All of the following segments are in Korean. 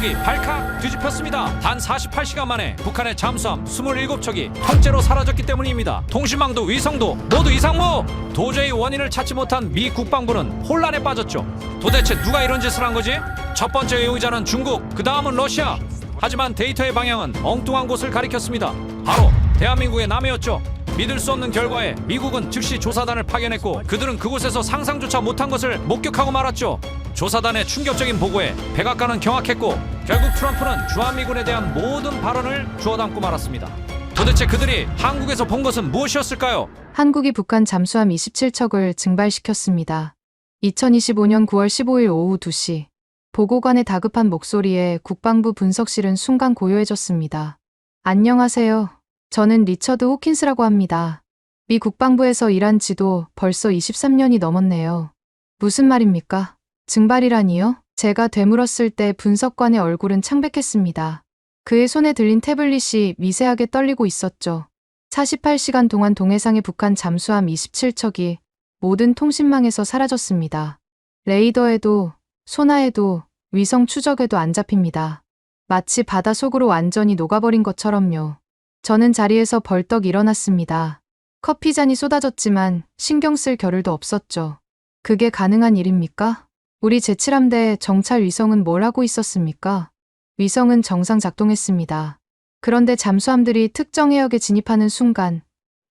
한국이 발칵 뒤집혔습니다. 단 48시간 만에 북한의 잠수함 27척이 통째로 사라졌기 때문입니다. 통신망도 위성도 모두 이상무! 도저히 원인을 찾지 못한 미 국방부는 혼란에 빠졌죠. 도대체 누가 이런 짓을 한 거지? 첫 번째 용의자는 중국, 그 다음은 러시아. 하지만 데이터의 방향은 엉뚱한 곳을 가리켰습니다. 바로 대한민국의 남해였죠. 믿을 수 없는 결과에 미국은 즉시 조사단을 파견했고 그들은 그곳에서 상상조차 못한 것을 목격하고 말았죠. 조사단의 충격적인 보고에 백악관은 경악했고 결국 트럼프는 주한미군에 대한 모든 발언을 주워 담고 말았습니다. 도대체 그들이 한국에서 본 것은 무엇이었을까요? 한국이 북한 잠수함 27척을 증발시켰습니다. 2025년 9월 15일 오후 2시 보고관의 다급한 목소리에 국방부 분석실은 순간 고요해졌습니다. 안녕하세요. 저는 리처드 호킨스라고 합니다. 미 국방부에서 일한 지도 벌써 23년이 넘었네요. 무슨 말입니까? 증발이라니요? 제가 되물었을 때 분석관의 얼굴은 창백했습니다. 그의 손에 들린 태블릿이 미세하게 떨리고 있었죠. 48시간 동안 동해상의 북한 잠수함 27척이 모든 통신망에서 사라졌습니다. 레이더에도, 소나에도, 위성 추적에도 안 잡힙니다. 마치 바다 속으로 완전히 녹아버린 것처럼요. 저는 자리에서 벌떡 일어났습니다. 커피잔이 쏟아졌지만 신경 쓸 겨를도 없었죠. 그게 가능한 일입니까? 우리 제7함대 정찰 위성은 뭘 하고 있었습니까? 위성은 정상 작동했습니다. 그런데 잠수함들이 특정 해역에 진입하는 순간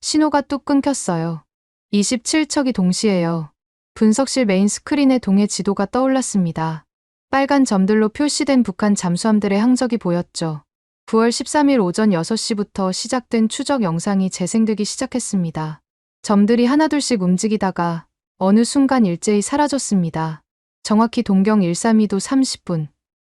신호가 뚝 끊겼어요. 27척이 동시에요. 분석실 메인 스크린에 동해 지도가 떠올랐습니다. 빨간 점들로 표시된 북한 잠수함들의 항적이 보였죠. 9월 13일 오전 6시부터 시작된 추적 영상이 재생되기 시작했습니다. 점들이 하나둘씩 움직이다가 어느 순간 일제히 사라졌습니다. 정확히 동경 132도 30분,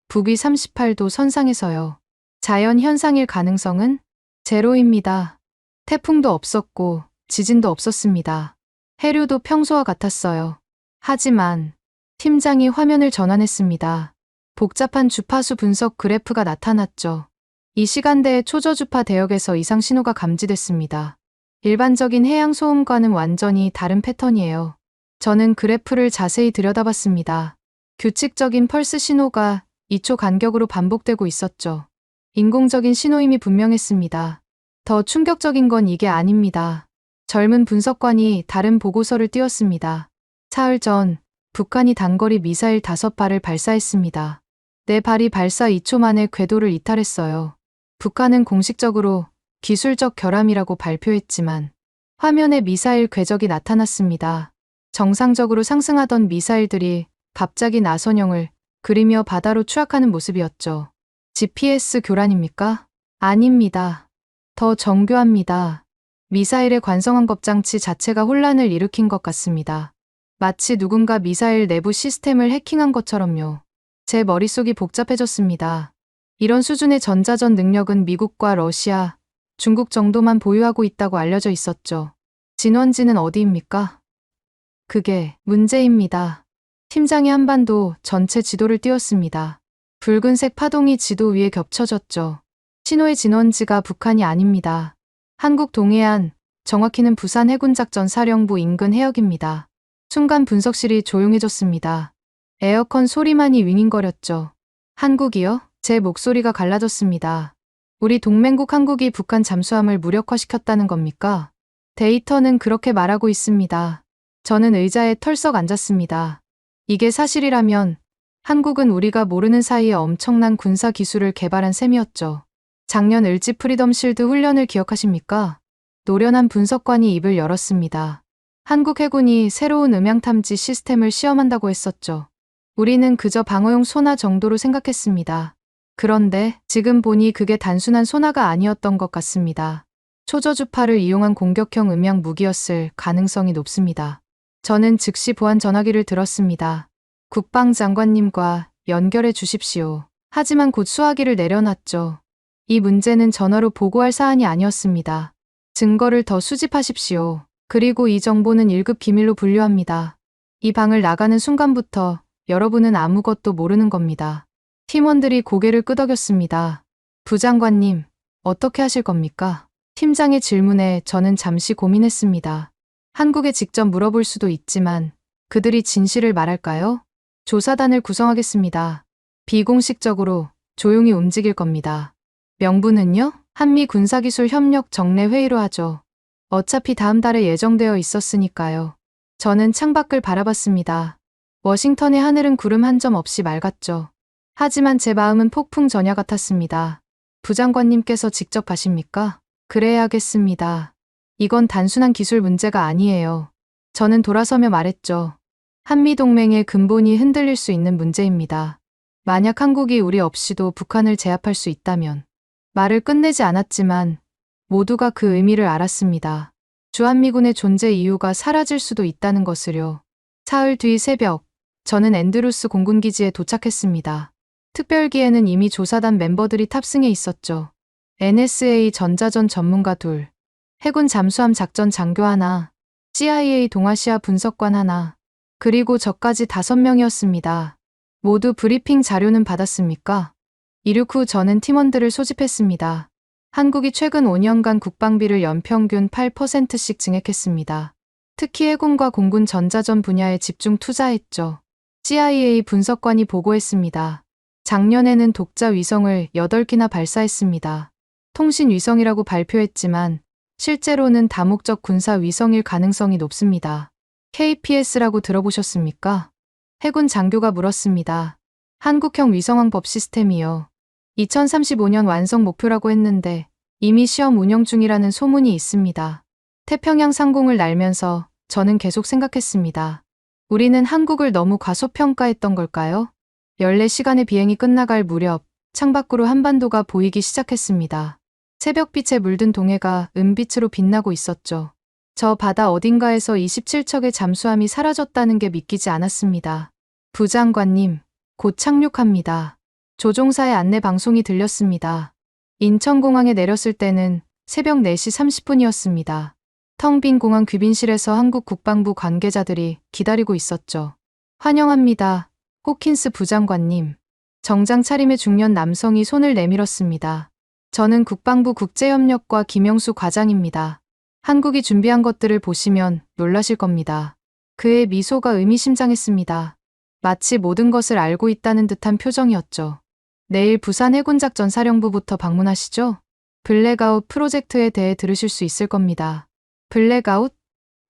북위 38도 선상에서요. 자연 현상일 가능성은 제로입니다. 태풍도 없었고 지진도 없었습니다. 해류도 평소와 같았어요. 하지만 팀장이 화면을 전환했습니다. 복잡한 주파수 분석 그래프가 나타났죠. 이 시간대에 초저주파 대역에서 이상 신호가 감지됐습니다. 일반적인 해양 소음과는 완전히 다른 패턴이에요. 저는 그래프를 자세히 들여다봤습니다. 규칙적인 펄스 신호가 2초 간격으로 반복되고 있었죠. 인공적인 신호임이 분명했습니다. 더 충격적인 건 이게 아닙니다. 젊은 분석관이 다른 보고서를 띄웠습니다. 사흘 전 북한이 단거리 미사일 5발을 발사했습니다. 4발이 발사 2초 만에 궤도를 이탈했어요. 북한은 공식적으로 기술적 결함이라고 발표했지만 화면에 미사일 궤적이 나타났습니다. 정상적으로 상승하던 미사일들이 갑자기 나선형을 그리며 바다로 추락하는 모습이었죠. GPS 교란입니까? 아닙니다. 더 정교합니다. 미사일의 관성항 겁장치 자체가 혼란을 일으킨 것 같습니다. 마치 누군가 미사일 내부 시스템을 해킹한 것처럼요. 제 머릿속이 복잡해졌습니다. 이런 수준의 전자전 능력은 미국과 러시아, 중국 정도만 보유하고 있다고 알려져 있었죠. 진원지는 어디입니까? 그게 문제입니다. 팀장이 한반도 전체 지도를 띄웠습니다. 붉은색 파동이 지도 위에 겹쳐졌죠. 신호의 진원지가 북한이 아닙니다. 한국 동해안, 정확히는 부산 해군작전 사령부 인근 해역입니다. 순간 분석실이 조용해졌습니다. 에어컨 소리만이 윙윙거렸죠. 한국이요? 제 목소리가 갈라졌습니다. 우리 동맹국 한국이 북한 잠수함을 무력화시켰다는 겁니까? 데이터는 그렇게 말하고 있습니다. 저는 의자에 털썩 앉았습니다. 이게 사실이라면 한국은 우리가 모르는 사이에 엄청난 군사 기술을 개발한 셈이었죠. 작년 을지 프리덤 실드 훈련을 기억하십니까? 노련한 분석관이 입을 열었습니다. 한국 해군이 새로운 음향 탐지 시스템을 시험한다고 했었죠. 우리는 그저 방어용 소나 정도로 생각했습니다. 그런데 지금 보니 그게 단순한 소나가 아니었던 것 같습니다. 초저주파를 이용한 공격형 음향 무기였을 가능성이 높습니다. 저는 즉시 보안 전화기를 들었습니다. 국방장관님과 연결해 주십시오. 하지만 곧 수화기를 내려놨죠. 이 문제는 전화로 보고할 사안이 아니었습니다. 증거를 더 수집하십시오. 그리고 이 정보는 1급 기밀로 분류합니다. 이 방을 나가는 순간부터 여러분은 아무것도 모르는 겁니다. 팀원들이 고개를 끄덕였습니다. 부장관님, 어떻게 하실 겁니까? 팀장의 질문에 저는 잠시 고민했습니다. 한국에 직접 물어볼 수도 있지만 그들이 진실을 말할까요? 조사단을 구성하겠습니다. 비공식적으로 조용히 움직일 겁니다. 명분은요? 한미 군사기술 협력 정례 회의로 하죠. 어차피 다음 달에 예정되어 있었으니까요. 저는 창밖을 바라봤습니다. 워싱턴의 하늘은 구름 한 점 없이 맑았죠. 하지만 제 마음은 폭풍 전야 같았습니다. 부장관님께서 직접 하십니까? 그래야겠습니다. 이건 단순한 기술 문제가 아니에요. 저는 돌아서며 말했죠. 한미동맹의 근본이 흔들릴 수 있는 문제입니다. 만약 한국이 우리 없이도 북한을 제압할 수 있다면. 말을 끝내지 않았지만 모두가 그 의미를 알았습니다. 주한미군의 존재 이유가 사라질 수도 있다는 것을요. 사흘 뒤 새벽, 저는 앤드루스 공군기지에 도착했습니다. 특별기에는 이미 조사단 멤버들이 탑승해 있었죠. NSA 전자전 전문가 둘, 해군 잠수함 작전 장교 하나, CIA 동아시아 분석관 하나, 그리고 저까지 5명이었습니다. 모두 브리핑 자료는 받았습니까? 이륙 후 저는 팀원들을 소집했습니다. 한국이 최근 5년간 국방비를 연평균 8%씩 증액했습니다. 특히 해군과 공군 전자전 분야에 집중 투자했죠. CIA 분석관이 보고했습니다. 작년에는 독자 위성을 8기나 발사했습니다. 통신 위성이라고 발표했지만 실제로는 다목적 군사 위성일 가능성이 높습니다. KPS라고 들어보셨습니까? 해군 장교가 물었습니다. 한국형 위성왕법 시스템이요. 2035년 완성 목표라고 했는데 이미 시험 운영 중이라는 소문이 있습니다. 태평양 상공을 날면서 저는 계속 생각했습니다. 우리는 한국을 너무 과소평가했던 걸까요? 14시간의 비행이 끝나갈 무렵 창밖으로 한반도가 보이기 시작했습니다. 새벽빛에 물든 동해가 은빛으로 빛나고 있었죠. 저 바다 어딘가에서 27척의 잠수함이 사라졌다는 게 믿기지 않았습니다. 부장관님, 곧 착륙합니다. 조종사의 안내 방송이 들렸습니다. 인천공항에 내렸을 때는 새벽 4시 30분이었습니다. 텅 빈 공항 귀빈실에서 한국 국방부 관계자들이 기다리고 있었죠. 환영합니다. 호킨스 부장관님. 정장 차림의 중년 남성이 손을 내밀었습니다. 저는 국방부 국제협력과 김영수 과장입니다. 한국이 준비한 것들을 보시면 놀라실 겁니다. 그의 미소가 의미심장했습니다. 마치 모든 것을 알고 있다는 듯한 표정이었죠. 내일 부산 해군작전사령부부터 방문하시죠? 블랙아웃 프로젝트에 대해 들으실 수 있을 겁니다. 블랙아웃?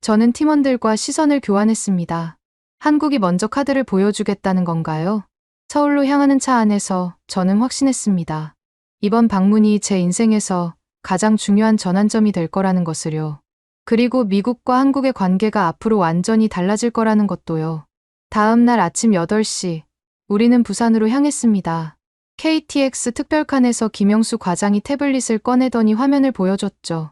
저는 팀원들과 시선을 교환했습니다. 한국이 먼저 카드를 보여주겠다는 건가요? 서울로 향하는 차 안에서 저는 확신했습니다. 이번 방문이 제 인생에서 가장 중요한 전환점이 될 거라는 것을요. 그리고 미국과 한국의 관계가 앞으로 완전히 달라질 거라는 것도요. 다음 날 아침 8시, 우리는 부산으로 향했습니다. KTX 특별칸에서 김영수 과장이 태블릿을 꺼내더니 화면을 보여줬죠.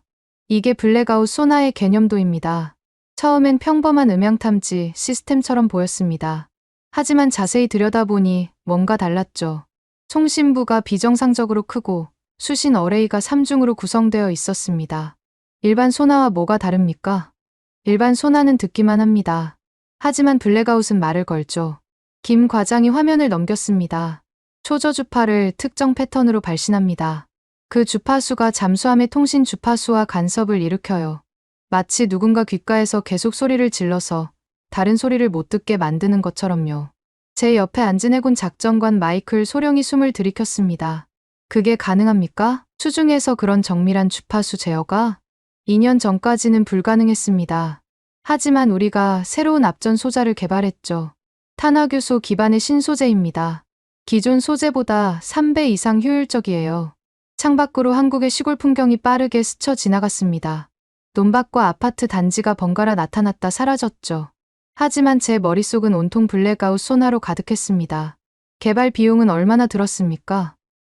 이게 블랙아웃 소나의 개념도입니다. 처음엔 평범한 음향탐지 시스템처럼 보였습니다. 하지만 자세히 들여다보니 뭔가 달랐죠. 송신부가 비정상적으로 크고 수신 어레이가 3중으로 구성되어 있었습니다. 일반 소나와 뭐가 다릅니까? 일반 소나는 듣기만 합니다. 하지만 블랙아웃은 말을 걸죠. 김 과장이 화면을 넘겼습니다. 초저 주파를 특정 패턴으로 발신합니다. 그 주파수가 잠수함의 통신 주파수와 간섭을 일으켜요. 마치 누군가 귓가에서 계속 소리를 질러서 다른 소리를 못 듣게 만드는 것처럼요. 제 옆에 앉은 해군 작전관 마이클 소령이 숨을 들이켰습니다. 그게 가능합니까? 수중에서 그런 정밀한 주파수 제어가 2년 전까지는 불가능했습니다. 하지만 우리가 새로운 앞전 소자를 개발했죠. 탄화교소 기반의 신소재입니다. 기존 소재보다 3배 이상 효율적이에요. 창밖으로 한국의 시골 풍경이 빠르게 스쳐 지나갔습니다. 논밭과 아파트 단지가 번갈아 나타났다 사라졌죠. 하지만 제 머릿속은 온통 블랙아웃 소나로 가득했습니다. 개발 비용은 얼마나 들었습니까?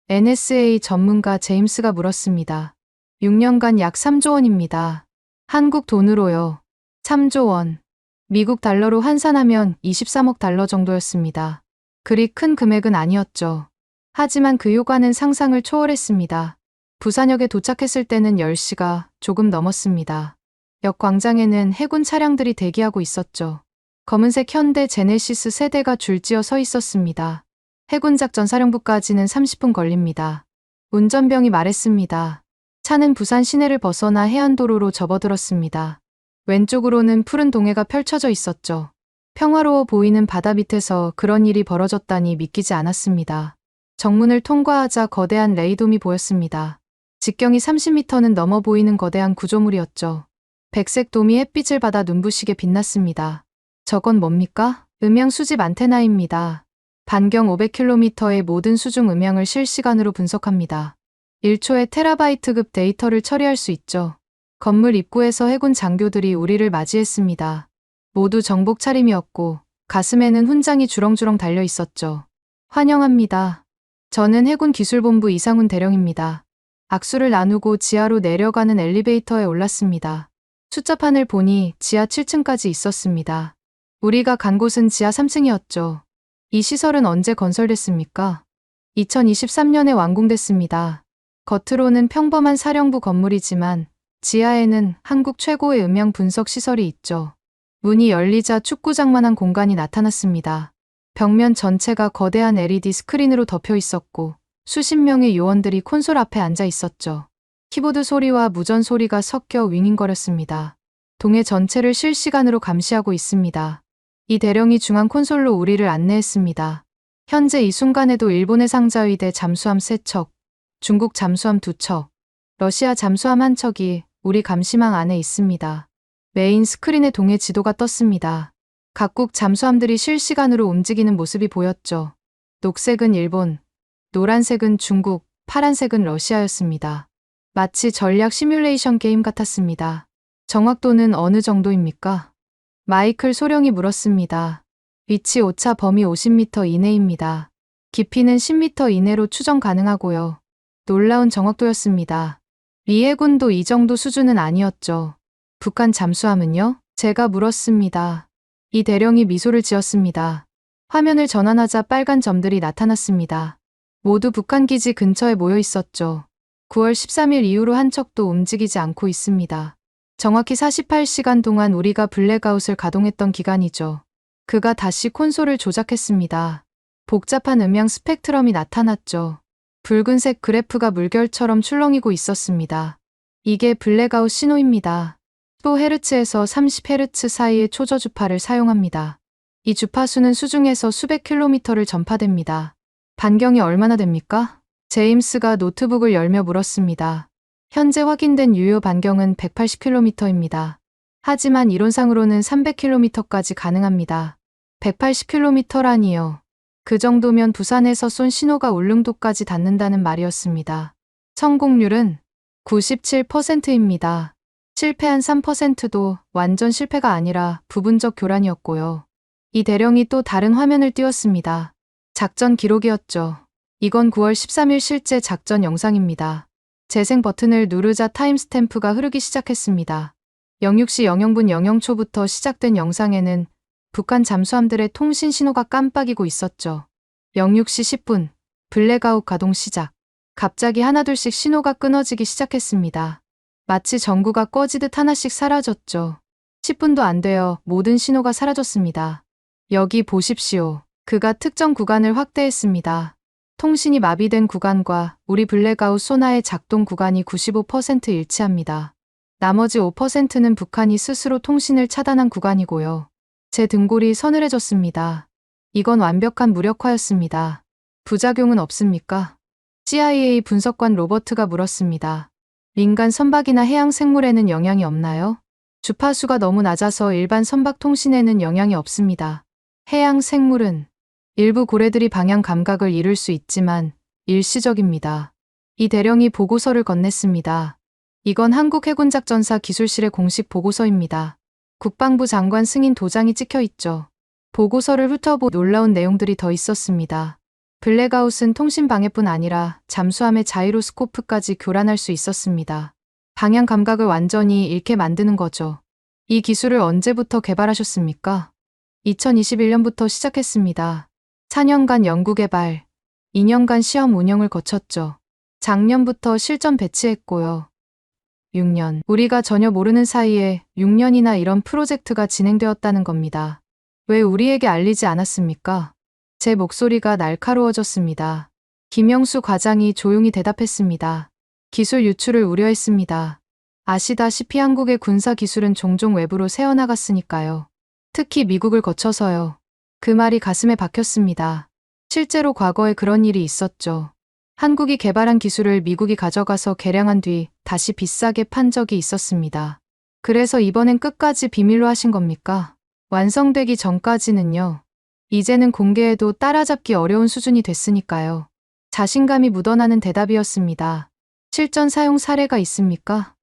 NSA 전문가 제임스가 물었습니다. 6년간 약 3조 원입니다. 한국 돈으로요. 3조 원. 미국 달러로 환산하면 23억 달러 정도였습니다. 그리 큰 금액은 아니었죠. 하지만 그 효과는 상상을 초월했습니다. 부산역에 도착했을 때는 10시가 조금 넘었습니다. 역 광장에는 해군 차량들이 대기하고 있었죠. 검은색 현대 제네시스 세대가 줄지어 서 있었습니다. 해군작전사령부까지는 30분 걸립니다. 운전병이 말했습니다. 차는 부산 시내를 벗어나 해안도로로 접어들었습니다. 왼쪽으로는 푸른 동해가 펼쳐져 있었죠. 평화로워 보이는 바다 밑에서 그런 일이 벌어졌다니 믿기지 않았습니다. 정문을 통과하자 거대한 레이돔이 보였습니다. 직경이 30m는 넘어 보이는 거대한 구조물이었죠. 백색 돔이 햇빛을 받아 눈부시게 빛났습니다. 저건 뭡니까? 음향 수집 안테나입니다. 반경 500km의 모든 수중 음향을 실시간으로 분석합니다. 1초에 테라바이트급 데이터를 처리할 수 있죠. 건물 입구에서 해군 장교들이 우리를 맞이했습니다. 모두 정복 차림이었고 가슴에는 훈장이 주렁주렁 달려 있었죠. 환영합니다. 저는 해군 기술본부 이상훈 대령입니다. 악수를 나누고 지하로 내려가는 엘리베이터에 올랐습니다. 숫자판을 보니 지하 7층까지 있었습니다. 우리가 간 곳은 지하 3층이었죠. 이 시설은 언제 건설됐습니까? 2023년에 완공됐습니다. 겉으로는 평범한 사령부 건물이지만 지하에는 한국 최고의 음향 분석 시설이 있죠. 문이 열리자 축구장만한 공간이 나타났습니다. 벽면 전체가 거대한 LED 스크린으로 덮여 있었고 수십 명의 요원들이 콘솔 앞에 앉아 있었죠. 키보드 소리와 무전 소리가 섞여 윙윙거렸습니다. 동해 전체를 실시간으로 감시하고 있습니다. 이 대령이 중앙 콘솔로 우리를 안내했습니다. 현재 이 순간에도 일본의 상자위대 잠수함 3척, 중국 잠수함 2척, 러시아 잠수함 1척이 우리 감시망 안에 있습니다. 메인 스크린에 동해 지도가 떴습니다. 각국 잠수함들이 실시간으로 움직이는 모습이 보였죠. 녹색은 일본, 노란색은 중국, 파란색은 러시아였습니다. 마치 전략 시뮬레이션 게임 같았습니다. 정확도는 어느 정도입니까? 마이클 소령이 물었습니다. 위치 오차 범위 50m 이내입니다. 깊이는 10m 이내로 추정 가능하고요. 놀라운 정확도였습니다. 미 해군도 이 정도 수준은 아니었죠. 북한 잠수함은요? 제가 물었습니다. 이 대령이 미소를 지었습니다. 화면을 전환하자 빨간 점들이 나타났습니다. 모두 북한 기지 근처에 모여 있었죠. 9월 13일 이후로 한 척도 움직이지 않고 있습니다. 정확히 48시간 동안 우리가 블랙아웃을 가동했던 기간이죠. 그가 다시 콘솔을 조작했습니다. 복잡한 음향 스펙트럼이 나타났죠. 붉은색 그래프가 물결처럼 출렁이고 있었습니다. 이게 블랙아웃 신호입니다. 15Hz에서 30Hz 사이의 초저 주파를 사용합니다. 이 주파수는 수중에서 수백 킬로미터를 전파됩니다. 반경이 얼마나 됩니까? 제임스가 노트북을 열며 물었습니다. 현재 확인된 유효 반경은 180km입니다. 하지만 이론상으로는 300km까지 가능합니다. 180km라니요. 그 정도면 부산에서 쏜 신호가 울릉도까지 닿는다는 말이었습니다. 성공률은 97%입니다. 실패한 3%도 완전 실패가 아니라 부분적 교란이었고요. 이 대령이 또 다른 화면을 띄웠습니다. 작전 기록이었죠. 이건 9월 13일 실제 작전 영상입니다. 재생 버튼을 누르자 타임스탬프가 흐르기 시작했습니다. 06시 00분 00초부터 시작된 영상에는 북한 잠수함들의 통신 신호가 깜빡이고 있었죠. 06시 10분, 블랙아웃 가동 시작. 갑자기 하나둘씩 신호가 끊어지기 시작했습니다. 마치 전구가 꺼지듯 하나씩 사라졌죠. 10분도 안 되어 모든 신호가 사라졌습니다. 여기 보십시오. 그가 특정 구간을 확대했습니다. 통신이 마비된 구간과 우리 블랙아웃 소나의 작동 구간이 95% 일치합니다. 나머지 5%는 북한이 스스로 통신을 차단한 구간이고요. 제 등골이 서늘해졌습니다. 이건 완벽한 무력화였습니다. 부작용은 없습니까? CIA 분석관 로버트가 물었습니다. 민간 선박이나 해양 생물에는 영향이 없나요? 주파수가 너무 낮아서 일반 선박 통신에는 영향이 없습니다. 해양 생물은 일부 고래들이 방향 감각을 잃을 수 있지만 일시적입니다. 이 대령이 보고서를 건넸습니다. 이건 한국해군작전사 기술실의 공식 보고서입니다. 국방부 장관 승인 도장이 찍혀 있죠. 보고서를 훑어보 놀라운 내용들이 더 있었습니다. 블랙아웃은 통신 방해뿐 아니라 잠수함의 자이로스코프까지 교란할 수 있었습니다. 방향 감각을 완전히 잃게 만드는 거죠. 이 기술을 언제부터 개발하셨습니까? 2021년부터 시작했습니다. 4년간 연구 개발, 2년간 시험 운영을 거쳤죠. 작년부터 실전 배치했고요. 6년. 우리가 전혀 모르는 사이에 6년이나 이런 프로젝트가 진행되었다는 겁니다. 왜 우리에게 알리지 않았습니까? 제 목소리가 날카로워졌습니다. 김영수 과장이 조용히 대답했습니다. 기술 유출을 우려했습니다. 아시다시피 한국의 군사 기술은 종종 외부로 새어나갔으니까요. 특히 미국을 거쳐서요. 그 말이 가슴에 박혔습니다. 실제로 과거에 그런 일이 있었죠. 한국이 개발한 기술을 미국이 가져가서 개량한 뒤 다시 비싸게 판 적이 있었습니다. 그래서 이번엔 끝까지 비밀로 하신 겁니까? 완성되기 전까지는요. 이제는 공개해도 따라잡기 어려운 수준이 됐으니까요. 자신감이 묻어나는 대답이었습니다. 실전 사용 사례가 있습니까?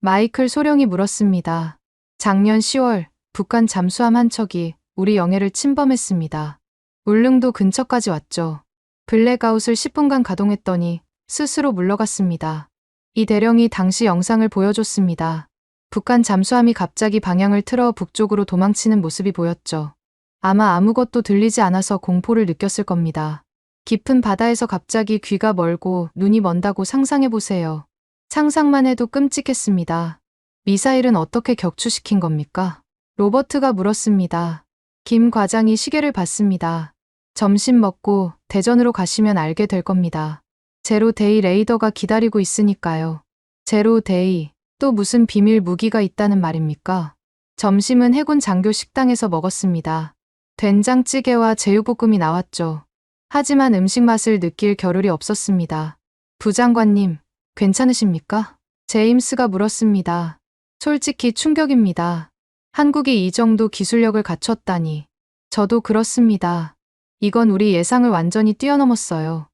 마이클 소령이 물었습니다. 작년 10월 북한 잠수함 한 척이 우리 영해를 침범했습니다. 울릉도 근처까지 왔죠. 블랙아웃을 10분간 가동했더니 스스로 물러갔습니다. 이 대령이 당시 영상을 보여줬습니다. 북한 잠수함이 갑자기 방향을 틀어 북쪽으로 도망치는 모습이 보였죠. 아마 아무것도 들리지 않아서 공포를 느꼈을 겁니다. 깊은 바다에서 갑자기 귀가 멀고 눈이 먼다고 상상해보세요. 상상만 해도 끔찍했습니다. 미사일은 어떻게 격추시킨 겁니까? 로버트가 물었습니다. 김 과장이 시계를 봤습니다. 점심 먹고 대전으로 가시면 알게 될 겁니다. 제로데이 레이더가 기다리고 있으니까요. 제로데이, 또 무슨 비밀 무기가 있다는 말입니까? 점심은 해군 장교 식당에서 먹었습니다. 된장찌개와 제육볶음이 나왔죠. 하지만 음식 맛을 느낄 겨를이 없었습니다. 부장관님, 괜찮으십니까? 제임스가 물었습니다. 솔직히 충격입니다. 한국이 이 정도 기술력을 갖췄다니. 저도 그렇습니다. 이건 우리 예상을 완전히 뛰어넘었어요.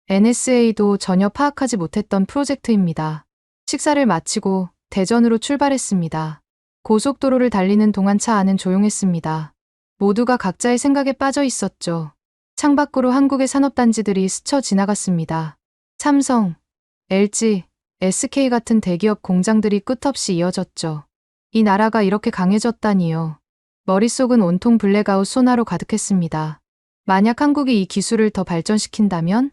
NSA도 전혀 파악하지 못했던 프로젝트입니다. 식사를 마치고 대전으로 출발했습니다. 고속도로를 달리는 동안 차 안은 조용했습니다. 모두가 각자의 생각에 빠져 있었죠. 창밖으로 한국의 산업단지들이 스쳐 지나갔습니다. 삼성, LG, SK 같은 대기업 공장들이 끝없이 이어졌죠. 이 나라가 이렇게 강해졌다니요. 머릿속은 온통 블랙아웃 소나로 가득했습니다. 만약 한국이 이 기술을 더 발전시킨다면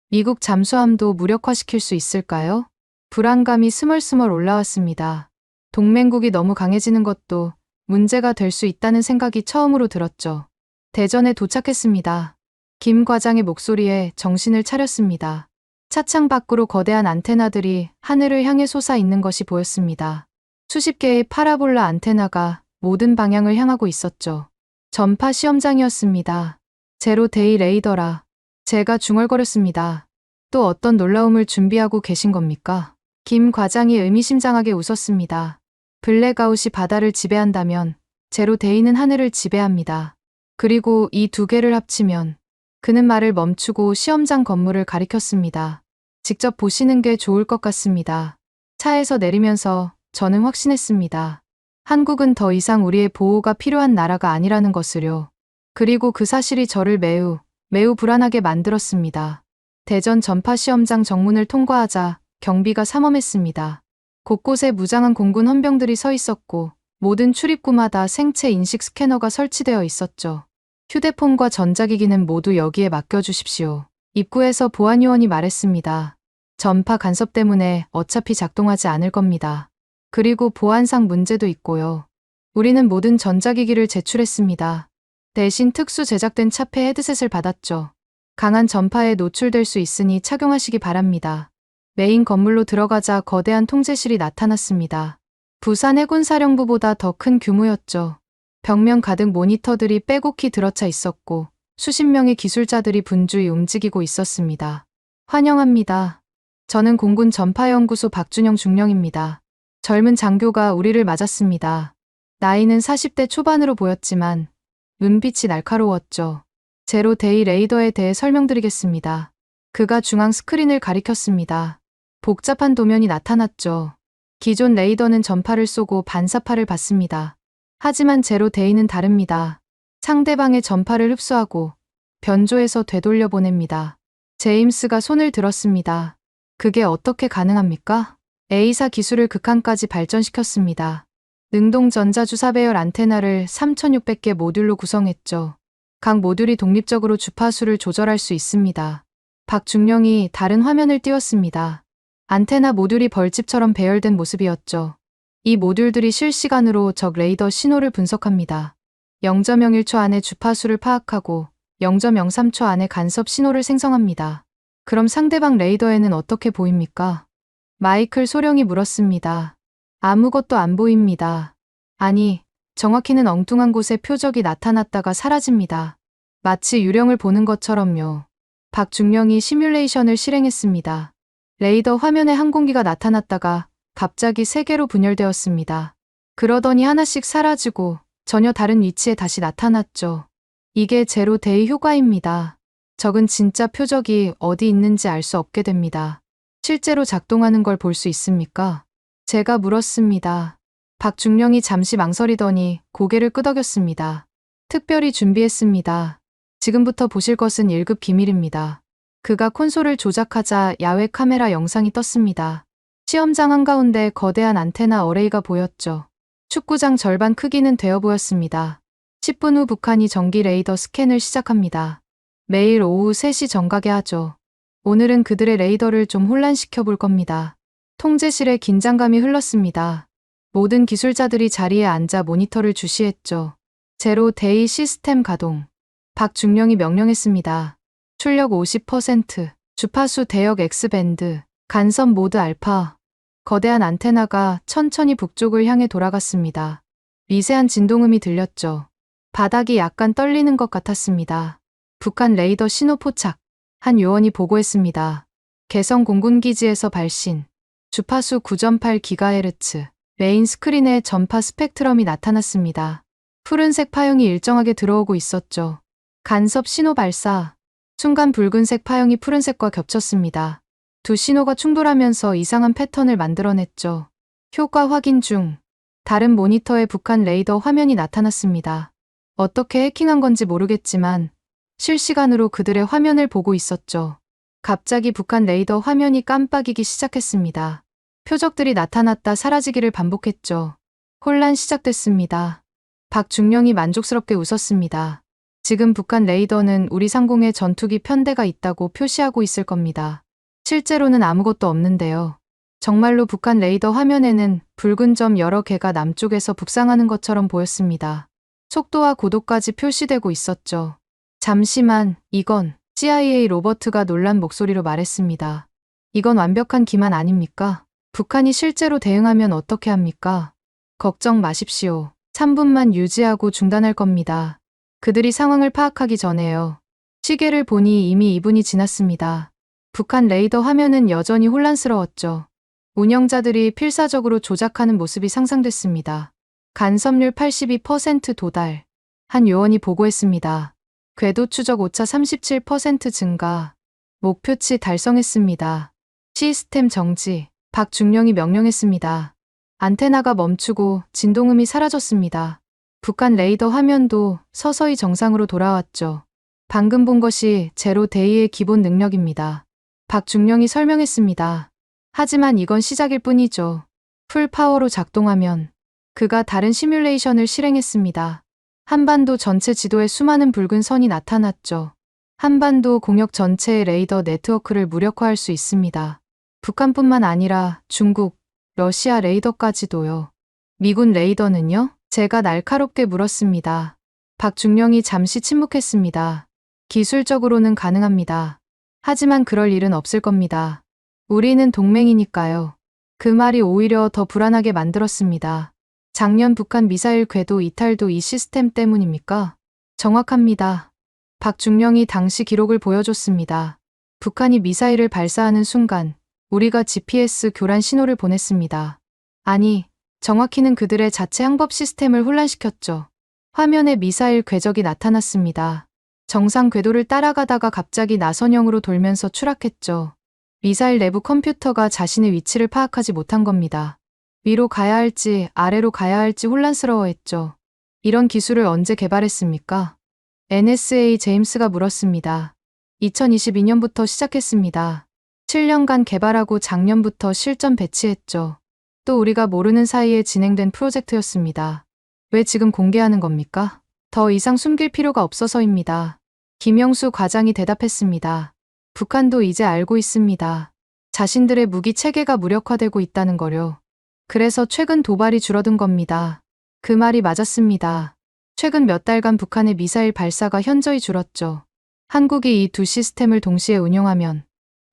미국 잠수함도 무력화시킬 수 있을까요? 불안감이 스멀스멀 올라왔습니다. 동맹국이 너무 강해지는 것도 문제가 될 수 있다는 생각이 처음으로 들었죠. 대전에 도착했습니다. 김 과장의 목소리에 정신을 차렸습니다. 차창 밖으로 거대한 안테나들이 하늘을 향해 솟아 있는 것이 보였습니다. 수십 개의 파라볼라 안테나가 모든 방향을 향하고 있었죠. 전파 시험장이었습니다. 제로데이 레이더라. 제가 중얼거렸습니다. 또 어떤 놀라움을 준비하고 계신 겁니까? 김 과장이 의미심장하게 웃었습니다. 블랙아웃이 바다를 지배한다면 제로데이는 하늘을 지배합니다. 그리고 이 두 개를 합치면 그는 말을 멈추고 시험장 건물을 가리켰습니다. 직접 보시는 게 좋을 것 같습니다. 차에서 내리면서 저는 확신했습니다. 한국은 더 이상 우리의 보호가 필요한 나라가 아니라는 것을요. 그리고 그 사실이 저를 매우 불안하게 만들었습니다. 대전 전파 시험장 정문을 통과하자 경비가 삼엄했습니다. 곳곳에 무장한 공군 헌병들이 서 있었고 모든 출입구마다 생체 인식 스캐너가 설치되어 있었죠. 휴대폰과 전자기기는 모두 여기에 맡겨주십시오. 입구에서 보안요원이 말했습니다. 전파 간섭 때문에 어차피 작동하지 않을 겁니다. 그리고 보안상 문제도 있고요. 우리는 모든 전자기기를 제출했습니다. 대신 특수 제작된 차폐 헤드셋을 받았죠. 강한 전파에 노출될 수 있으니 착용하시기 바랍니다. 메인 건물로 들어가자 거대한 통제실이 나타났습니다. 부산 해군사령부보다 더 큰 규모였죠. 벽면 가득 모니터들이 빼곡히 들어차 있었고 수십 명의 기술자들이 분주히 움직이고 있었습니다. 환영합니다. 저는 공군 전파연구소 박준영 중령입니다. 젊은 장교가 우리를 맞았습니다. 나이는 40대 초반으로 보였지만 눈빛이 날카로웠죠. 제로데이 레이더에 대해 설명드리겠습니다. 그가 중앙 스크린을 가리켰습니다. 복잡한 도면이 나타났죠. 기존 레이더는 전파를 쏘고 반사파를 받습니다. 하지만 제로데이는 다릅니다. 상대방의 전파를 흡수하고 변조해서 되돌려 보냅니다. 제임스가 손을 들었습니다. 그게 어떻게 가능합니까? A사 기술을 극한까지 발전시켰습니다. 능동 전자주사 배열 안테나를 3,600개 모듈로 구성했죠. 각 모듈이 독립적으로 주파수를 조절할 수 있습니다. 박중령이 다른 화면을 띄웠습니다. 안테나 모듈이 벌집처럼 배열된 모습이었죠. 이 모듈들이 실시간으로 적 레이더 신호를 분석합니다. 0.01초 안에 주파수를 파악하고 0.03초 안에 간섭 신호를 생성합니다. 그럼 상대방 레이더에는 어떻게 보입니까? 마이클 소령이 물었습니다. 아무것도 안 보입니다. 아니, 정확히는 엉뚱한 곳에 표적이 나타났다가 사라집니다. 마치 유령을 보는 것처럼요. 박중령이 시뮬레이션을 실행했습니다. 레이더 화면에 항공기가 나타났다가 갑자기 3개로 분열되었습니다. 그러더니 하나씩 사라지고 전혀 다른 위치에 다시 나타났죠. 이게 제로 데이 효과입니다. 적은 진짜 표적이 어디 있는지 알 수 없게 됩니다. 실제로 작동하는 걸 볼 수 있습니까? 제가 물었습니다. 박중령이 잠시 망설이더니 고개를 끄덕였습니다. 특별히 준비했습니다. 지금부터 보실 것은 1급 비밀입니다. 그가 콘솔을 조작하자 야외 카메라 영상이 떴습니다. 시험장 한가운데 거대한 안테나 어레이가 보였죠. 축구장 절반 크기는 되어 보였습니다. 10분 후 북한이 정기 레이더 스캔을 시작합니다. 매일 오후 3시 정각에 하죠. 오늘은 그들의 레이더를 좀 혼란시켜 볼 겁니다. 통제실에 긴장감이 흘렀습니다. 모든 기술자들이 자리에 앉아 모니터를 주시했죠. 제로 데이 시스템 가동. 박중령이 명령했습니다. 출력 50%, 주파수 대역 X밴드, 간섭 모드 알파. 거대한 안테나가 천천히 북쪽을 향해 돌아갔습니다. 미세한 진동음이 들렸죠. 바닥이 약간 떨리는 것 같았습니다. 북한 레이더 신호 포착. 한 요원이 보고했습니다. 개성 공군기지에서 발신. 주파수 9.8GHz. 메인 스크린에 전파 스펙트럼이 나타났습니다. 푸른색 파형이 일정하게 들어오고 있었죠. 간섭 신호 발사. 순간 붉은색 파형이 푸른색과 겹쳤습니다. 두 신호가 충돌하면서 이상한 패턴을 만들어냈죠. 효과 확인 중. 다른 모니터에 북한 레이더 화면이 나타났습니다. 어떻게 해킹한 건지 모르겠지만 실시간으로 그들의 화면을 보고 있었죠. 갑자기 북한 레이더 화면이 깜빡이기 시작했습니다. 표적들이 나타났다 사라지기를 반복했죠. 혼란 시작됐습니다. 박중령이 만족스럽게 웃었습니다. 지금 북한 레이더는 우리 상공에 전투기 편대가 있다고 표시하고 있을 겁니다. 실제로는 아무것도 없는데요. 정말로 북한 레이더 화면에는 붉은 점 여러 개가 남쪽에서 북상하는 것처럼 보였습니다. 속도와 고도까지 표시되고 있었죠. 잠시만, 이건 CIA 로버트가 놀란 목소리로 말했습니다. 이건 완벽한 기만 아닙니까? 북한이 실제로 대응하면 어떻게 합니까? 걱정 마십시오. 3분만 유지하고 중단할 겁니다. 그들이 상황을 파악하기 전에요. 시계를 보니 이미 2분이 지났습니다. 북한 레이더 화면은 여전히 혼란스러웠죠. 운영자들이 필사적으로 조작하는 모습이 상상됐습니다. 간섭률 82% 도달. 한 요원이 보고했습니다. 궤도 추적 오차 37% 증가. 목표치 달성했습니다. 시스템 정지. 박중령이 명령했습니다. 안테나가 멈추고 진동음이 사라졌습니다. 북한 레이더 화면도 서서히 정상으로 돌아왔죠. 방금 본 것이 제로 데이의 기본 능력입니다. 박중령이 설명했습니다. 하지만 이건 시작일 뿐이죠. 풀파워로 작동하면. 그가 다른 시뮬레이션을 실행했습니다. 한반도 전체 지도에 수많은 붉은 선이 나타났죠. 한반도 공역 전체의 레이더 네트워크를 무력화할 수 있습니다. 북한뿐만 아니라 중국, 러시아 레이더까지도요. 미군 레이더는요? 제가 날카롭게 물었습니다. 박중령이 잠시 침묵했습니다. 기술적으로는 가능합니다. 하지만 그럴 일은 없을 겁니다. 우리는 동맹이니까요. 그 말이 오히려 더 불안하게 만들었습니다. 작년 북한 미사일 궤도 이탈도 이 시스템 때문입니까? 정확합니다. 박중령이 당시 기록을 보여줬습니다. 북한이 미사일을 발사하는 순간 우리가 GPS 교란 신호를 보냈습니다. 아니, 정확히는 그들의 자체 항법 시스템을 혼란시켰죠. 화면에 미사일 궤적이 나타났습니다. 정상 궤도를 따라가다가 갑자기 나선형으로 돌면서 추락했죠. 미사일 내부 컴퓨터가 자신의 위치를 파악하지 못한 겁니다. 위로 가야 할지 아래로 가야 할지 혼란스러워했죠. 이런 기술을 언제 개발했습니까? NSA 제임스가 물었습니다. 2022년부터 시작했습니다. 7년간 개발하고 작년부터 실전 배치했죠. 또 우리가 모르는 사이에 진행된 프로젝트였습니다. 왜 지금 공개하는 겁니까? 더 이상 숨길 필요가 없어서입니다. 김영수 과장이 대답했습니다. 북한도 이제 알고 있습니다. 자신들의 무기 체계가 무력화되고 있다는 거요. 그래서 최근 도발이 줄어든 겁니다. 그 말이 맞았습니다. 최근 몇 달간 북한의 미사일 발사가 현저히 줄었죠. 한국이 이 두 시스템을 동시에 운용하면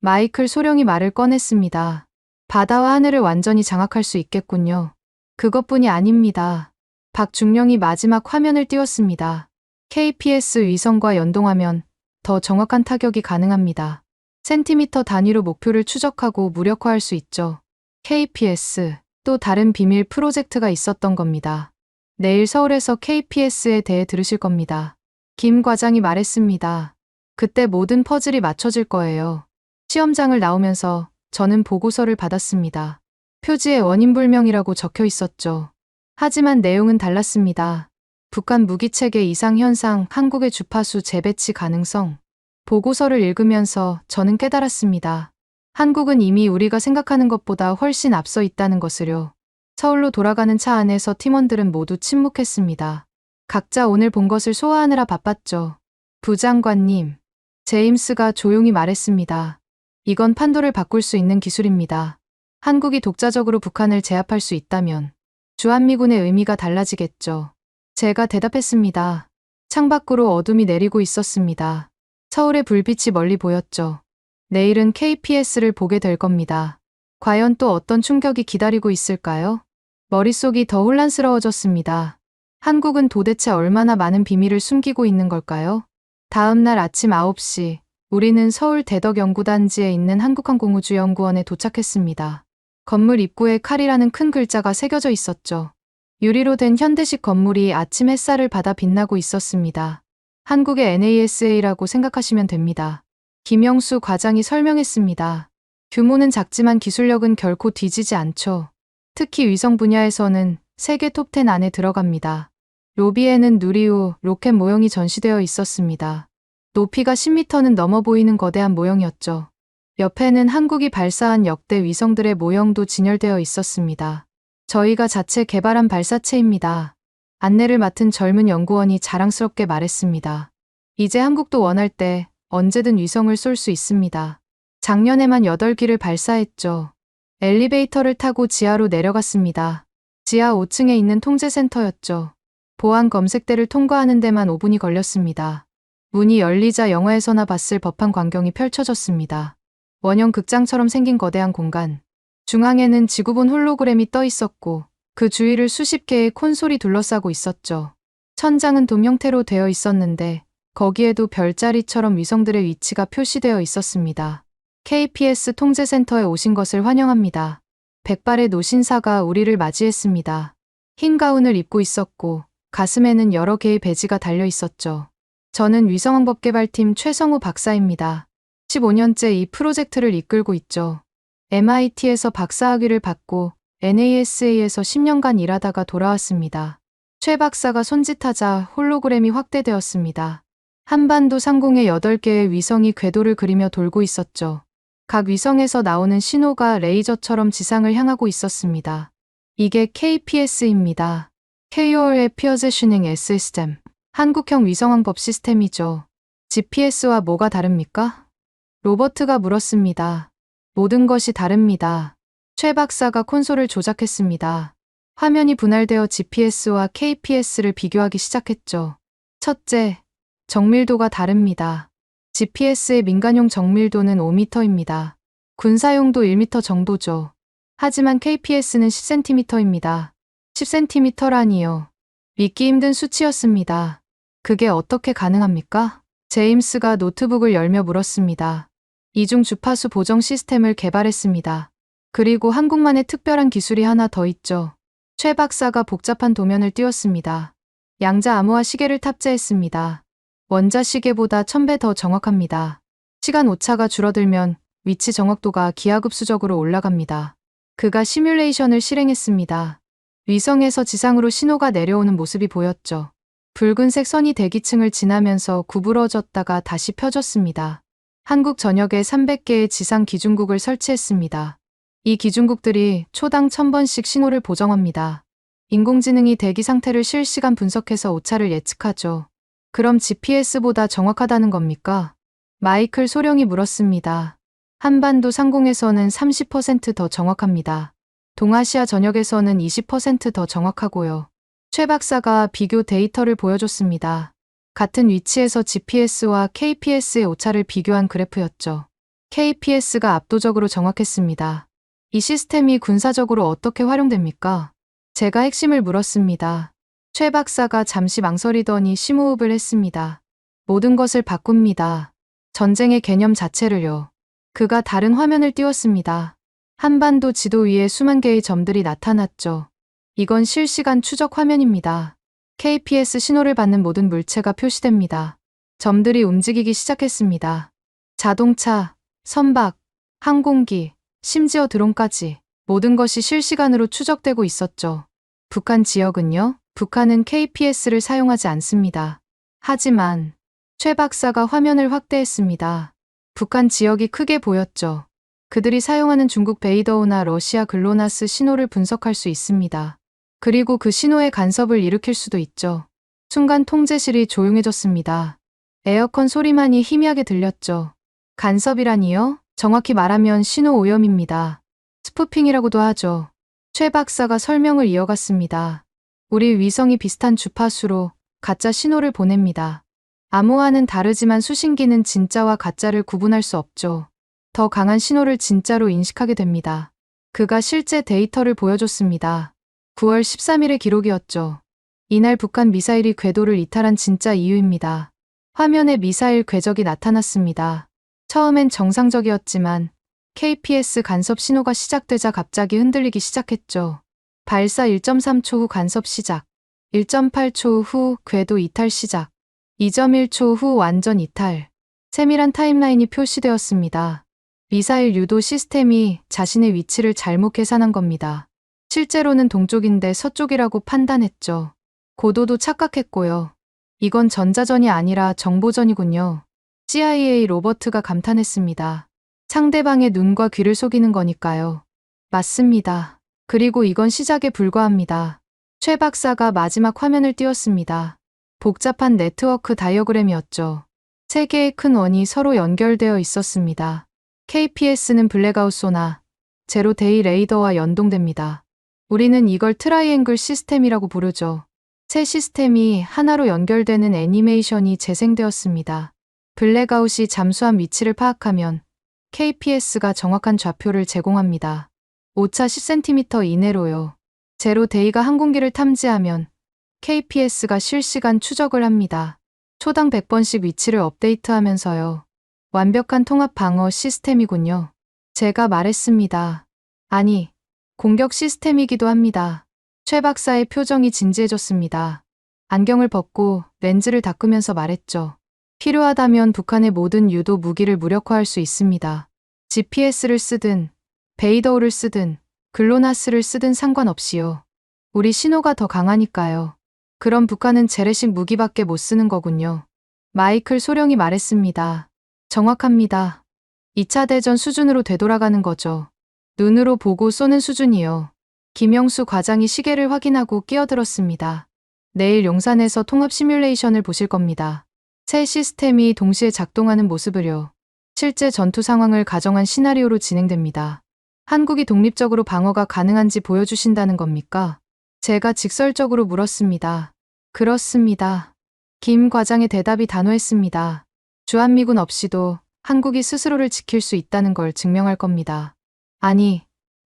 마이클 소령이 말을 꺼냈습니다. 바다와 하늘을 완전히 장악할 수 있겠군요. 그것뿐이 아닙니다. 박중령이 마지막 화면을 띄웠습니다. KPS 위성과 연동하면 더 정확한 타격이 가능합니다. 센티미터 단위로 목표를 추적하고 무력화할 수 있죠. KPS, 또 다른 비밀 프로젝트가 있었던 겁니다. 내일 서울에서 KPS에 대해 들으실 겁니다. 김 과장이 말했습니다. 그때 모든 퍼즐이 맞춰질 거예요. 시험장을 나오면서 저는 보고서를 받았습니다. 표지에 원인불명이라고 적혀 있었죠. 하지만 내용은 달랐습니다. 북한 무기체계 이상 현상, 한국의 주파수 재배치 가능성. 보고서를 읽으면서 저는 깨달았습니다. 한국은 이미 우리가 생각하는 것보다 훨씬 앞서 있다는 것을요. 서울로 돌아가는 차 안에서 팀원들은 모두 침묵했습니다. 각자 오늘 본 것을 소화하느라 바빴죠. 부장관님, 제임스가 조용히 말했습니다. 이건 판도를 바꿀 수 있는 기술입니다. 한국이 독자적으로 북한을 제압할 수 있다면 주한미군의 의미가 달라지겠죠. 제가 대답했습니다. 창밖으로 어둠이 내리고 있었습니다. 서울의 불빛이 멀리 보였죠. 내일은 KPS를 보게 될 겁니다. 과연 또 어떤 충격이 기다리고 있을까요? 머릿속이 더 혼란스러워졌습니다. 한국은 도대체 얼마나 많은 비밀을 숨기고 있는 걸까요? 다음 날 아침 9시, 우리는 서울 대덕연구단지에 있는 한국항공우주연구원에 도착했습니다. 건물 입구에 칼이라는 큰 글자가 새겨져 있었죠. 유리로 된 현대식 건물이 아침 햇살을 받아 빛나고 있었습니다. 한국의 NASA라고 생각하시면 됩니다. 김영수 과장이 설명했습니다. 규모는 작지만 기술력은 결코 뒤지지 않죠. 특히 위성 분야에서는 세계 톱10 안에 들어갑니다. 로비에는 누리호, 로켓 모형이 전시되어 있었습니다. 높이가 10m는 넘어 보이는 거대한 모형이었죠. 옆에는 한국이 발사한 역대 위성들의 모형도 진열되어 있었습니다. 저희가 자체 개발한 발사체입니다. 안내를 맡은 젊은 연구원이 자랑스럽게 말했습니다. 이제 한국도 원할 때 언제든 위성을 쏠 수 있습니다. 작년에만 8기를 발사했죠. 엘리베이터를 타고 지하로 내려갔습니다. 지하 5층에 있는 통제센터였죠. 보안 검색대를 통과하는 데만 5분이 걸렸습니다. 문이 열리자 영화에서나 봤을 법한 광경이 펼쳐졌습니다. 원형 극장처럼 생긴 거대한 공간. 중앙에는 지구본 홀로그램이 떠 있었고 그 주위를 수십 개의 콘솔이 둘러싸고 있었죠. 천장은 돔 형태로 되어 있었는데 거기에도 별자리처럼 위성들의 위치가 표시되어 있었습니다. KPS 통제센터에 오신 것을 환영합니다. 백발의 노신사가 우리를 맞이했습니다. 흰 가운을 입고 있었고 가슴에는 여러 개의 배지가 달려 있었죠. 저는 위성항법개발팀 최성우 박사입니다. 15년째 이 프로젝트를 이끌고 있죠. MIT에서 박사학위를 받고 NASA에서 10년간 일하다가 돌아왔습니다. 최 박사가 손짓하자 홀로그램이 확대되었습니다. 한반도 상공에 8개의 위성이 궤도를 그리며 돌고 있었죠. 각 위성에서 나오는 신호가 레이저처럼 지상을 향하고 있었습니다. 이게 KPS입니다. K의 Positioning System. 한국형 위성항법 시스템이죠. GPS와 뭐가 다릅니까? 로버트가 물었습니다. 모든 것이 다릅니다. 최 박사가 콘솔을 조작했습니다. 화면이 분할되어 GPS와 KPS를 비교하기 시작했죠. 첫째, 정밀도가 다릅니다. GPS의 민간용 정밀도는 5m입니다. 군사용도 1m 정도죠. 하지만 KPS는 10cm입니다. 10cm라니요. 믿기 힘든 수치였습니다. 그게 어떻게 가능합니까? 제임스가 노트북을 열며 물었습니다. 이중 주파수 보정 시스템을 개발했습니다. 그리고 한국만의 특별한 기술이 하나 더 있죠. 최 박사가 복잡한 도면을 띄웠습니다. 양자 암호화 시계를 탑재했습니다. 원자 시계보다 1000배 더 정확합니다. 시간 오차가 줄어들면 위치 정확도가 기하급수적으로 올라갑니다. 그가 시뮬레이션을 실행했습니다. 위성에서 지상으로 신호가 내려오는 모습이 보였죠. 붉은색 선이 대기층을 지나면서 구부러졌다가 다시 펴졌습니다. 한국 전역에 300개의 지상 기준국을 설치했습니다. 이 기준국들이 초당 1000번씩 신호를 보정합니다. 인공지능이 대기 상태를 실시간 분석해서 오차를 예측하죠. 그럼 GPS보다 정확하다는 겁니까? 마이클 소령이 물었습니다. 한반도 상공에서는 30% 더 정확합니다. 동아시아 전역에서는 20% 더 정확하고요. 최 박사가 비교 데이터를 보여줬습니다. 같은 위치에서 GPS와 KPS의 오차를 비교한 그래프였죠. KPS가 압도적으로 정확했습니다. 이 시스템이 군사적으로 어떻게 활용됩니까? 제가 핵심을 물었습니다. 최 박사가 잠시 망설이더니 심호흡을 했습니다. 모든 것을 바꿉니다. 전쟁의 개념 자체를요. 그가 다른 화면을 띄웠습니다. 한반도 지도 위에 수만 개의 점들이 나타났죠. 이건 실시간 추적 화면입니다. KPS 신호를 받는 모든 물체가 표시됩니다. 점들이 움직이기 시작했습니다. 자동차, 선박, 항공기, 심지어 드론까지 모든 것이 실시간으로 추적되고 있었죠. 북한 지역은요? 북한은 KPS를 사용하지 않습니다. 하지만 최 박사가 화면을 확대했습니다. 북한 지역이 크게 보였죠. 그들이 사용하는 중국 베이더우나 러시아 글로나스 신호를 분석할 수 있습니다. 그리고 그 신호에 간섭을 일으킬 수도 있죠. 순간 통제실이 조용해졌습니다. 에어컨 소리만이 희미하게 들렸죠. 간섭이라니요? 정확히 말하면 신호 오염입니다. 스푸핑이라고도 하죠. 최 박사가 설명을 이어갔습니다. 우리 위성이 비슷한 주파수로 가짜 신호를 보냅니다. 암호화는 다르지만 수신기는 진짜와 가짜를 구분할 수 없죠. 더 강한 신호를 진짜로 인식하게 됩니다. 그가 실제 데이터를 보여줬습니다. 9월 13일의 기록이었죠. 이날 북한 미사일이 궤도를 이탈한 진짜 이유입니다. 화면에 미사일 궤적이 나타났습니다. 처음엔 정상적이었지만 KPS 간섭 신호가 시작되자 갑자기 흔들리기 시작했죠. 발사 1.3초 후 간섭 시작, 1.8초 후 궤도 이탈 시작, 2.1초 후 완전 이탈. 세밀한 타임라인이 표시되었습니다. 미사일 유도 시스템이 자신의 위치를 잘못 계산한 겁니다. 실제로는 동쪽인데 서쪽이라고 판단했죠. 고도도 착각했고요. 이건 전자전이 아니라 정보전이군요. CIA 로버트가 감탄했습니다. 상대방의 눈과 귀를 속이는 거니까요. 맞습니다. 그리고 이건 시작에 불과합니다. 최 박사가 마지막 화면을 띄웠습니다. 복잡한 네트워크 다이어그램이었죠. 세 개의 큰 원이 서로 연결되어 있었습니다. KPS는 블랙아웃 소나, 제로데이 레이더와 연동됩니다. 우리는 이걸 트라이앵글 시스템이라고 부르죠. 세 시스템이 하나로 연결되는 애니메이션이 재생되었습니다. 블랙아웃이 잠수함 위치를 파악하면 KPS가 정확한 좌표를 제공합니다. 오차 10cm 이내로요. 제로데이가 항공기를 탐지하면 KPS가 실시간 추적을 합니다. 초당 100번씩 위치를 업데이트하면서요. 완벽한 통합 방어 시스템이군요. 제가 말했습니다. 아니, 공격 시스템이기도 합니다. 최 박사의 표정이 진지해졌습니다. 안경을 벗고 렌즈를 닦으면서 말했죠. 필요하다면 북한의 모든 유도 무기를 무력화할 수 있습니다. GPS를 쓰든, 베이더우를 쓰든, 글로나스를 쓰든 상관없이요. 우리 신호가 더 강하니까요. 그럼 북한은 재래식 무기밖에 못 쓰는 거군요. 마이클 소령이 말했습니다. 정확합니다. 2차 대전 수준으로 되돌아가는 거죠. 눈으로 보고 쏘는 수준이요. 김영수 과장이 시계를 확인하고 끼어들었습니다. 내일 용산에서 통합 시뮬레이션을 보실 겁니다. 새 시스템이 동시에 작동하는 모습을요. 실제 전투 상황을 가정한 시나리오로 진행됩니다. 한국이 독립적으로 방어가 가능한지 보여주신다는 겁니까? 제가 직설적으로 물었습니다. 그렇습니다. 김 과장의 대답이 단호했습니다. 주한미군 없이도 한국이 스스로를 지킬 수 있다는 걸 증명할 겁니다. 아니,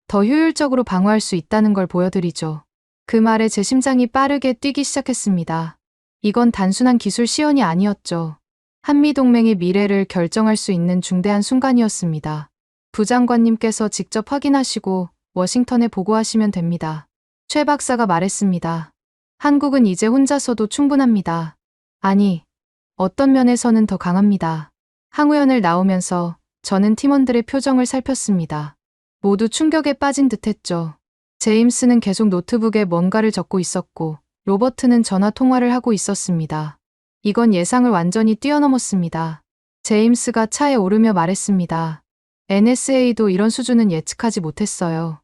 더 효율적으로 방어할 수 있다는 걸 보여드리죠. 그 말에 제 심장이 빠르게 뛰기 시작했습니다. 이건 단순한 기술 시연이 아니었죠. 한미동맹의 미래를 결정할 수 있는 중대한 순간이었습니다. 부장관님께서 직접 확인하시고 워싱턴에 보고하시면 됩니다. 최 박사가 말했습니다. 한국은 이제 혼자서도 충분합니다. 아니, 어떤 면에서는 더 강합니다. 항우연을 나오면서 저는 팀원들의 표정을 살폈습니다. 모두 충격에 빠진 듯했죠. 제임스는 계속 노트북에 뭔가를 적고 있었고 로버트는 전화 통화를 하고 있었습니다. 이건 예상을 완전히 뛰어넘었습니다. 제임스가 차에 오르며 말했습니다. NSA도 이런 수준은 예측하지 못했어요.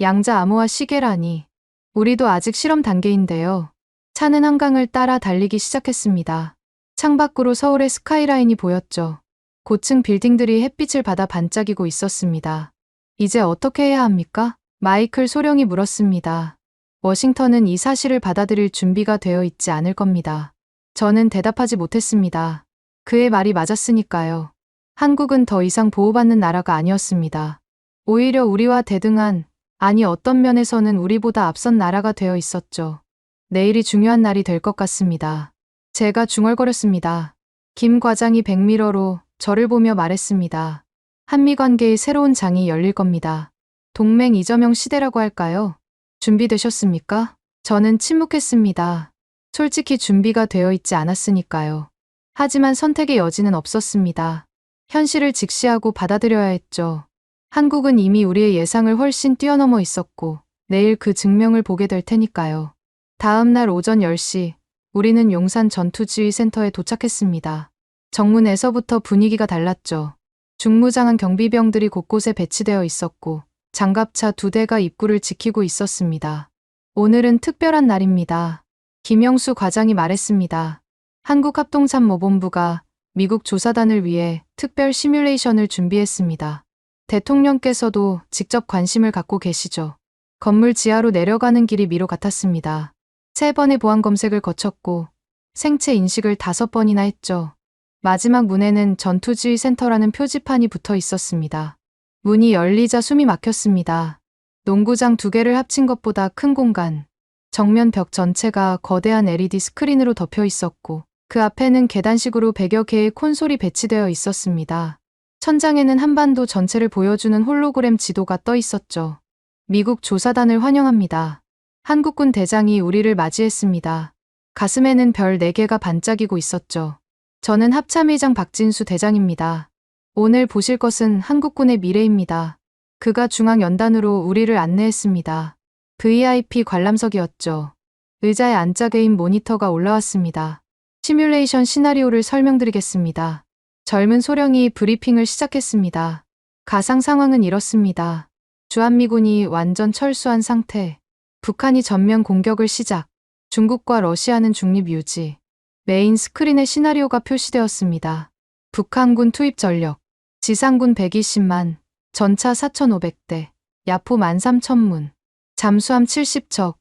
양자 암호화 시계라니. 우리도 아직 실험 단계인데요. 차는 한강을 따라 달리기 시작했습니다. 창밖으로 서울의 스카이라인이 보였죠. 고층 빌딩들이 햇빛을 받아 반짝이고 있었습니다. 이제 어떻게 해야 합니까? 마이클 소령이 물었습니다. 워싱턴은 이 사실을 받아들일 준비가 되어 있지 않을 겁니다. 저는 대답하지 못했습니다. 그의 말이 맞았으니까요. 한국은 더 이상 보호받는 나라가 아니었습니다. 오히려 우리와 대등한, 아니 어떤 면에서는 우리보다 앞선 나라가 되어 있었죠. 내일이 중요한 날이 될 것 같습니다. 제가 중얼거렸습니다. 김 과장이 백미러로 저를 보며 말했습니다. 한미 관계의 새로운 장이 열릴 겁니다. 동맹 이점형 시대라고 할까요? 준비되셨습니까? 저는 침묵했습니다. 솔직히 준비가 되어 있지 않았으니까요. 하지만 선택의 여지는 없었습니다. 현실을 직시하고 받아들여야 했죠. 한국은 이미 우리의 예상을 훨씬 뛰어넘어 있었고 내일 그 증명을 보게 될 테니까요. 다음 날 오전 10시 우리는 용산 전투지휘센터에 도착했습니다. 정문에서부터 분위기가 달랐죠. 중무장한 경비병들이 곳곳에 배치되어 있었고 장갑차 2대가 입구를 지키고 있었습니다. 오늘은 특별한 날입니다. 김영수 과장이 말했습니다. 한국합동참모본부가 미국 조사단을 위해 특별 시뮬레이션을 준비했습니다. 대통령께서도 직접 관심을 갖고 계시죠. 건물 지하로 내려가는 길이 미로 같았습니다. 3번의 보안 검색을 거쳤고 생체 인식을 5번이나 했죠. 마지막 문에는 전투지휘 센터라는 표지판이 붙어 있었습니다. 문이 열리자 숨이 막혔습니다. 농구장 2개를 합친 것보다 큰 공간. 정면 벽 전체가 거대한 LED 스크린으로 덮여 있었고 그 앞에는 계단식으로 100여 개의 콘솔이 배치되어 있었습니다. 천장에는 한반도 전체를 보여주는 홀로그램 지도가 떠 있었죠. 미국 조사단을 환영합니다. 한국군 대장이 우리를 맞이했습니다. 가슴에는 별 4개가 반짝이고 있었죠. 저는 합참의장 박진수 대장입니다. 오늘 보실 것은 한국군의 미래입니다. 그가 중앙연단으로 우리를 안내했습니다. VIP 관람석이었죠. 의자에 앉아 개인 모니터가 올라왔습니다. 시뮬레이션 시나리오를 설명드리겠습니다. 젊은 소령이 브리핑을 시작했습니다. 가상 상황은 이렇습니다. 주한미군이 완전 철수한 상태. 북한이 전면 공격을 시작. 중국과 러시아는 중립 유지. 메인 스크린에 시나리오가 표시되었습니다. 북한군 투입 전력. 지상군 120만, 전차 4,500대, 야포 13,000문, 잠수함 70척,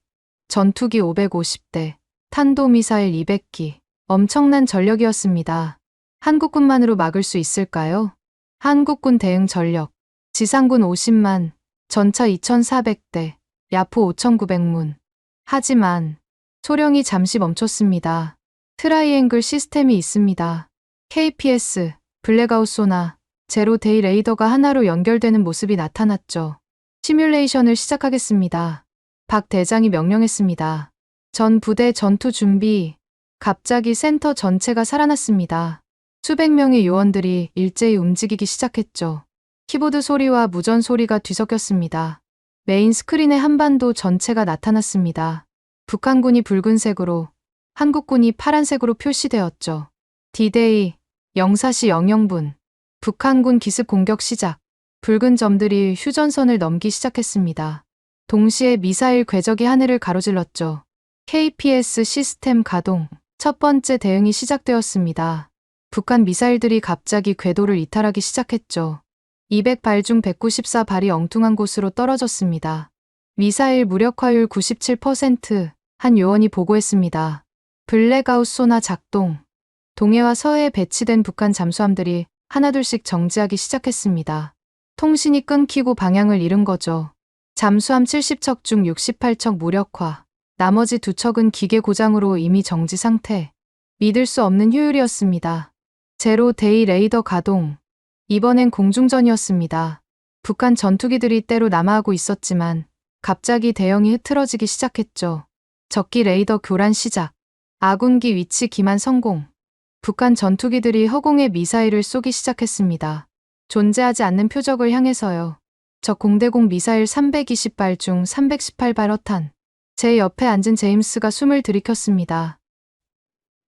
전투기 550대, 탄도미사일 200기. 엄청난 전력이었습니다. 한국군만으로 막을 수 있을까요? 한국군 대응 전력. 지상군 50만, 전차 2,400대, 야포 5,900문. 하지만 소령이 잠시 멈췄습니다. 트라이앵글 시스템이 있습니다. KPS, 블랙아웃 소나, 제로 데이 레이더가 하나로 연결되는 모습이 나타났죠. 시뮬레이션을 시작하겠습니다. 박 대장이 명령했습니다. 전 부대 전투 준비. 갑자기 센터 전체가 살아났습니다. 수백 명의 요원들이 일제히 움직이기 시작했죠. 키보드 소리와 무전 소리가 뒤섞였습니다. 메인 스크린에 한반도 전체가 나타났습니다. 북한군이 붉은색으로, 한국군이 파란색으로 표시되었죠. D-Day, 04시 00분. 북한군 기습 공격 시작. 붉은 점들이 휴전선을 넘기 시작했습니다. 동시에 미사일 궤적이 하늘을 가로질렀죠. KPS 시스템 가동. 첫 번째 대응이 시작되었습니다. 북한 미사일들이 갑자기 궤도를 이탈하기 시작했죠. 200발 중 194발이 엉뚱한 곳으로 떨어졌습니다. 미사일 무력화율 97%, 한 요원이 보고했습니다. 블랙아웃 소나 작동. 동해와 서해에 배치된 북한 잠수함들이 하나둘씩 정지하기 시작했습니다. 통신이 끊기고 방향을 잃은 거죠. 잠수함 70척 중 68척 무력화. 나머지 2척은 기계 고장으로 이미 정지 상태. 믿을 수 없는 효율이었습니다. 제로 데이 레이더 가동. 이번엔 공중전이었습니다. 북한 전투기들이 때로 남하하고 있었지만 갑자기 대형이 흐트러지기 시작했죠. 적기 레이더 교란 시작. 아군기 위치 기만 성공. 북한 전투기들이 허공에 미사일을 쏘기 시작했습니다. 존재하지 않는 표적을 향해서요. 적 공대공 미사일 320발 중 318발 허탄. 제 옆에 앉은 제임스가 숨을 들이켰습니다.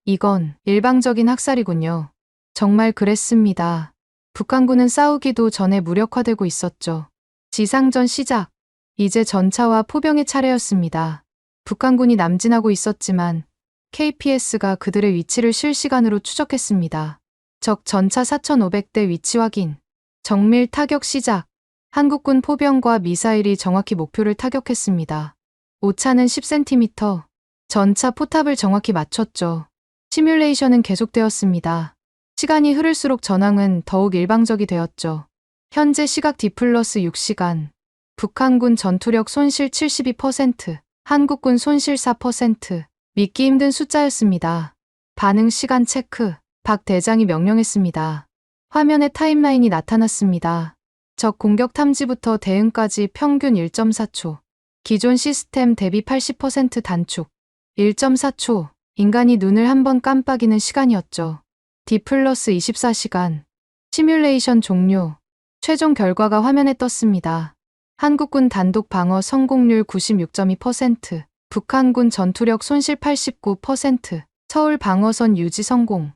이건 일방적인 학살이군요. 정말 그랬습니다. 북한군은 싸우기도 전에 무력화되고 있었죠. 지상전 시작. 이제 전차와 포병의 차례였습니다. 북한군이 남진하고 있었지만 KPS가 그들의 위치를 실시간으로 추적했습니다. 적 전차 4,500대 위치 확인. 정밀 타격 시작. 한국군 포병과 미사일이 정확히 목표를 타격했습니다. 오차는 10cm. 전차 포탑을 정확히 맞췄죠. 시뮬레이션은 계속되었습니다. 시간이 흐를수록 전황은 더욱 일방적이 되었죠. 현재 시각 D+6시간. 북한군 전투력 손실 72%, 한국군 손실 4%. 믿기 힘든 숫자였습니다. 반응 시간 체크. 박 대장이 명령했습니다. 화면에 타임라인이 나타났습니다. 적 공격 탐지부터 대응까지 평균 1.4초. 기존 시스템 대비 80% 단축. 1.4초. 인간이 눈을 한번 깜빡이는 시간이었죠. D+24시간. 시뮬레이션 종료. 최종 결과가 화면에 떴습니다. 한국군 단독 방어 성공률 96.2%, 북한군 전투력 손실 89%, 서울 방어선 유지 성공.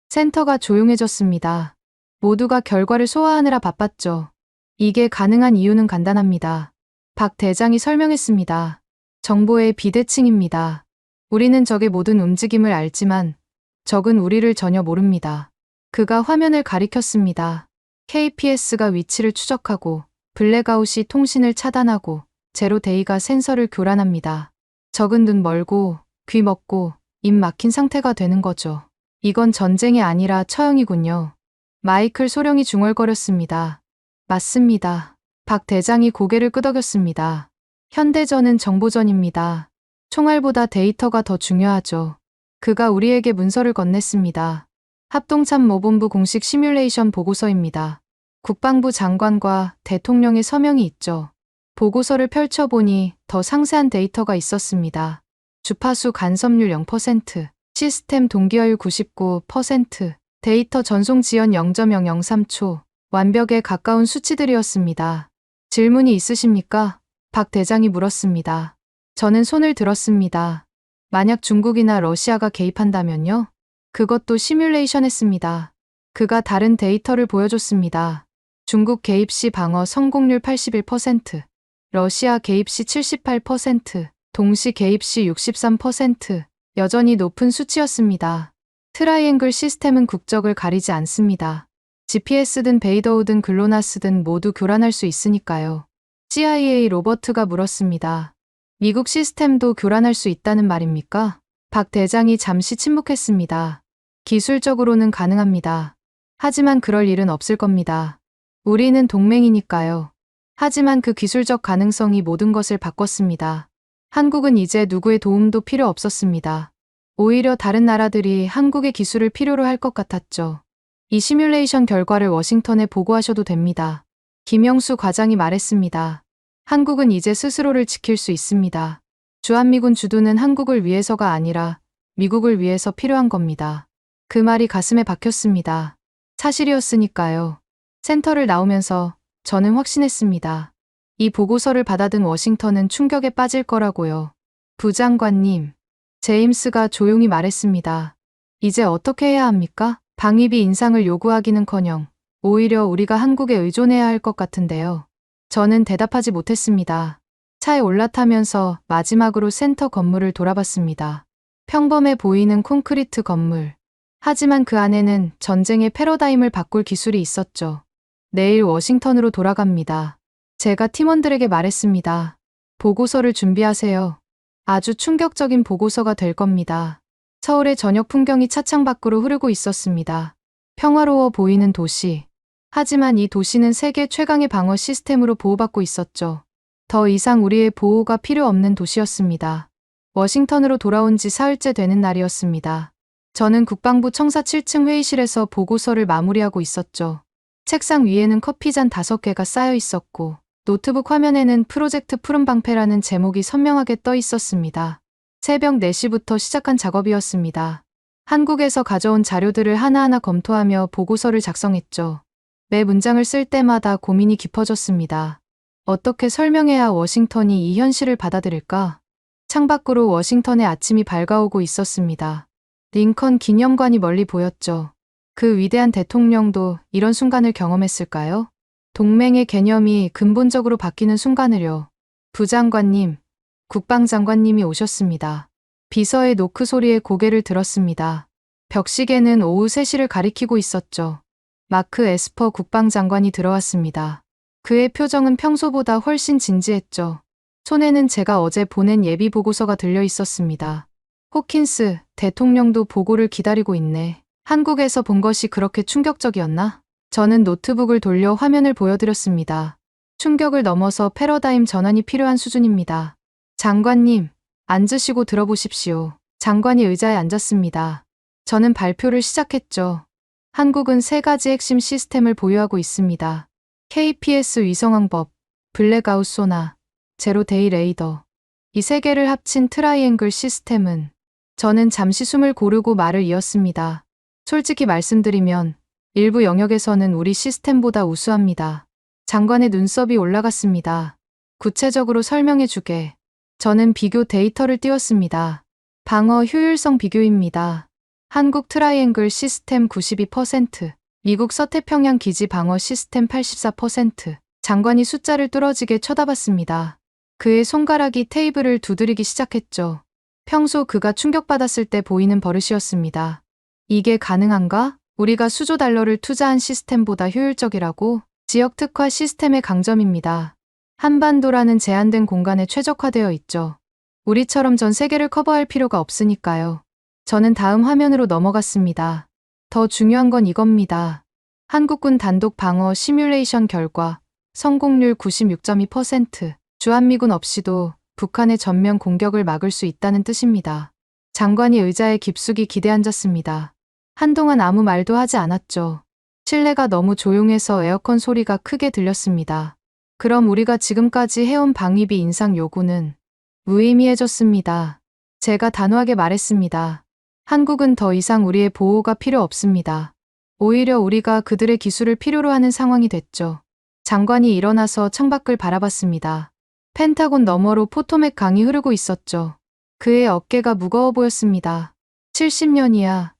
센터가 조용해졌습니다. 모두가 결과를 소화하느라 바빴죠. 이게 가능한 이유는 간단합니다. 박 대장이 설명했습니다. 정보의 비대칭입니다. 우리는 적의 모든 움직임을 알지만 적은 우리를 전혀 모릅니다. 그가 화면을 가리켰습니다. KPS가 위치를 추적하고 블랙아웃이 통신을 차단하고 제로데이가 센서를 교란합니다. 적은 눈 멀고 귀 먹고 입 막힌 상태가 되는 거죠. 이건 전쟁이 아니라 처형이군요. 마이클 소령이 중얼거렸습니다. 맞습니다. 박 대장이 고개를 끄덕였습니다. 현대전은 정보전입니다. 총알보다 데이터가 더 중요하죠. 그가 우리에게 문서를 건넸습니다. 합동참모본부 공식 시뮬레이션 보고서입니다. 국방부 장관과 대통령의 서명이 있죠. 보고서를 펼쳐보니 더 상세한 데이터가 있었습니다. 주파수 간섭률 0%, 시스템 동기화율 99%, 데이터 전송 지연 0.003초, 완벽에 가까운 수치들이었습니다. 질문이 있으십니까? 박 대장이 물었습니다. 저는 손을 들었습니다. 만약 중국이나 러시아가 개입한다면요? 그것도 시뮬레이션 했습니다. 그가 다른 데이터를 보여줬습니다. 중국 개입 시 방어 성공률 81%, 러시아 개입 시 78%, 동시 개입 시 63%, 여전히 높은 수치였습니다. 트라이앵글 시스템은 국적을 가리지 않습니다. GPS든 베이더우든 글로나스든 모두 교란할 수 있으니까요. CIA 로버트가 물었습니다. 미국 시스템도 교란할 수 있다는 말입니까? 박 대장이 잠시 침묵했습니다. 기술적으로는 가능합니다. 하지만 그럴 일은 없을 겁니다. 우리는 동맹이니까요. 하지만 그 기술적 가능성이 모든 것을 바꿨습니다. 한국은 이제 누구의 도움도 필요 없었습니다. 오히려 다른 나라들이 한국의 기술을 필요로 할 것 같았죠. 이 시뮬레이션 결과를 워싱턴에 보고하셔도 됩니다. 김영수 과장이 말했습니다. 한국은 이제 스스로를 지킬 수 있습니다. 주한미군 주둔은 한국을 위해서가 아니라 미국을 위해서 필요한 겁니다. 그 말이 가슴에 박혔습니다. 사실이었으니까요. 센터를 나오면서 저는 확신했습니다. 이 보고서를 받아든 워싱턴은 충격에 빠질 거라고요. 부장관님, 제임스가 조용히 말했습니다. 이제 어떻게 해야 합니까? 방위비 인상을 요구하기는커녕 오히려 우리가 한국에 의존해야 할 것 같은데요. 저는 대답하지 못했습니다. 차에 올라타면서 마지막으로 센터 건물을 돌아봤습니다. 평범해 보이는 콘크리트 건물. 하지만 그 안에는 전쟁의 패러다임을 바꿀 기술이 있었죠. 내일 워싱턴으로 돌아갑니다. 제가 팀원들에게 말했습니다. 보고서를 준비하세요. 아주 충격적인 보고서가 될 겁니다. 서울의 저녁 풍경이 차창 밖으로 흐르고 있었습니다. 평화로워 보이는 도시. 하지만 이 도시는 세계 최강의 방어 시스템으로 보호받고 있었죠. 더 이상 우리의 보호가 필요 없는 도시였습니다. 워싱턴으로 돌아온 지 사흘째 되는 날이었습니다. 저는 국방부 청사 7층 회의실에서 보고서를 마무리하고 있었죠. 책상 위에는 커피잔 5개가 쌓여 있었고 노트북 화면에는 프로젝트 푸른방패라는 제목이 선명하게 떠 있었습니다. 새벽 4시부터 시작한 작업이었습니다. 한국에서 가져온 자료들을 하나하나 검토하며 보고서를 작성했죠. 매 문장을 쓸 때마다 고민이 깊어졌습니다. 어떻게 설명해야 워싱턴이 이 현실을 받아들일까? 창밖으로 워싱턴의 아침이 밝아오고 있었습니다. 링컨 기념관이 멀리 보였죠. 그 위대한 대통령도 이런 순간을 경험했을까요? 동맹의 개념이 근본적으로 바뀌는 순간을요. 부장관님, 국방장관님이 오셨습니다. 비서의 노크 소리에 고개를 들었습니다. 벽시계는 오후 3시를 가리키고 있었죠. 마크 에스퍼 국방장관이 들어왔습니다. 그의 표정은 평소보다 훨씬 진지했죠. 손에는 제가 어제 보낸 예비 보고서가 들려 있었습니다. 호킨스, 대통령도 보고를 기다리고 있네. 한국에서 본 것이 그렇게 충격적이었나? 저는 노트북을 돌려 화면을 보여드렸습니다. 충격을 넘어서 패러다임 전환이 필요한 수준입니다. 장관님, 앉으시고 들어보십시오. 장관이 의자에 앉았습니다. 저는 발표를 시작했죠. 한국은 세 가지 핵심 시스템을 보유하고 있습니다. KPS 위성항법, 블랙아웃 소나, 제로데이 레이더. 이 세 개를 합친 트라이앵글 시스템은 저는 잠시 숨을 고르고 말을 이었습니다. 솔직히 말씀드리면 일부 영역에서는 우리 시스템보다 우수합니다. 장관의 눈썹이 올라갔습니다. 구체적으로 설명해 주게. 저는 비교 데이터를 띄웠습니다. 방어 효율성 비교입니다. 한국 트라이앵글 시스템 92%, 미국 서태평양 기지 방어 시스템 84%. 장관이 숫자를 뚫어지게 쳐다봤습니다. 그의 손가락이 테이블을 두드리기 시작했죠. 평소 그가 충격받았을 때 보이는 버릇이었습니다. 이게 가능한가? 우리가 수조 달러를 투자한 시스템보다 효율적이라고? 지역 특화 시스템의 강점입니다. 한반도라는 제한된 공간에 최적화되어 있죠. 우리처럼 전 세계를 커버할 필요가 없으니까요. 저는 다음 화면으로 넘어갔습니다. 더 중요한 건 이겁니다. 한국군 단독 방어 시뮬레이션 결과 성공률 96.2%, 주한미군 없이도 북한의 전면 공격을 막을 수 있다는 뜻입니다. 장관이 의자에 깊숙이 기대앉았습니다. 한동안 아무 말도 하지 않았죠. 실내가 너무 조용해서 에어컨 소리가 크게 들렸습니다. 그럼 우리가 지금까지 해온 방위비 인상 요구는 무의미해졌습니다. 제가 단호하게 말했습니다. 한국은 더 이상 우리의 보호가 필요 없습니다. 오히려 우리가 그들의 기술을 필요로 하는 상황이 됐죠. 장관이 일어나서 창밖을 바라봤습니다. 펜타곤 너머로 포토맥 강이 흐르고 있었죠. 그의 어깨가 무거워 보였습니다. 70년이야.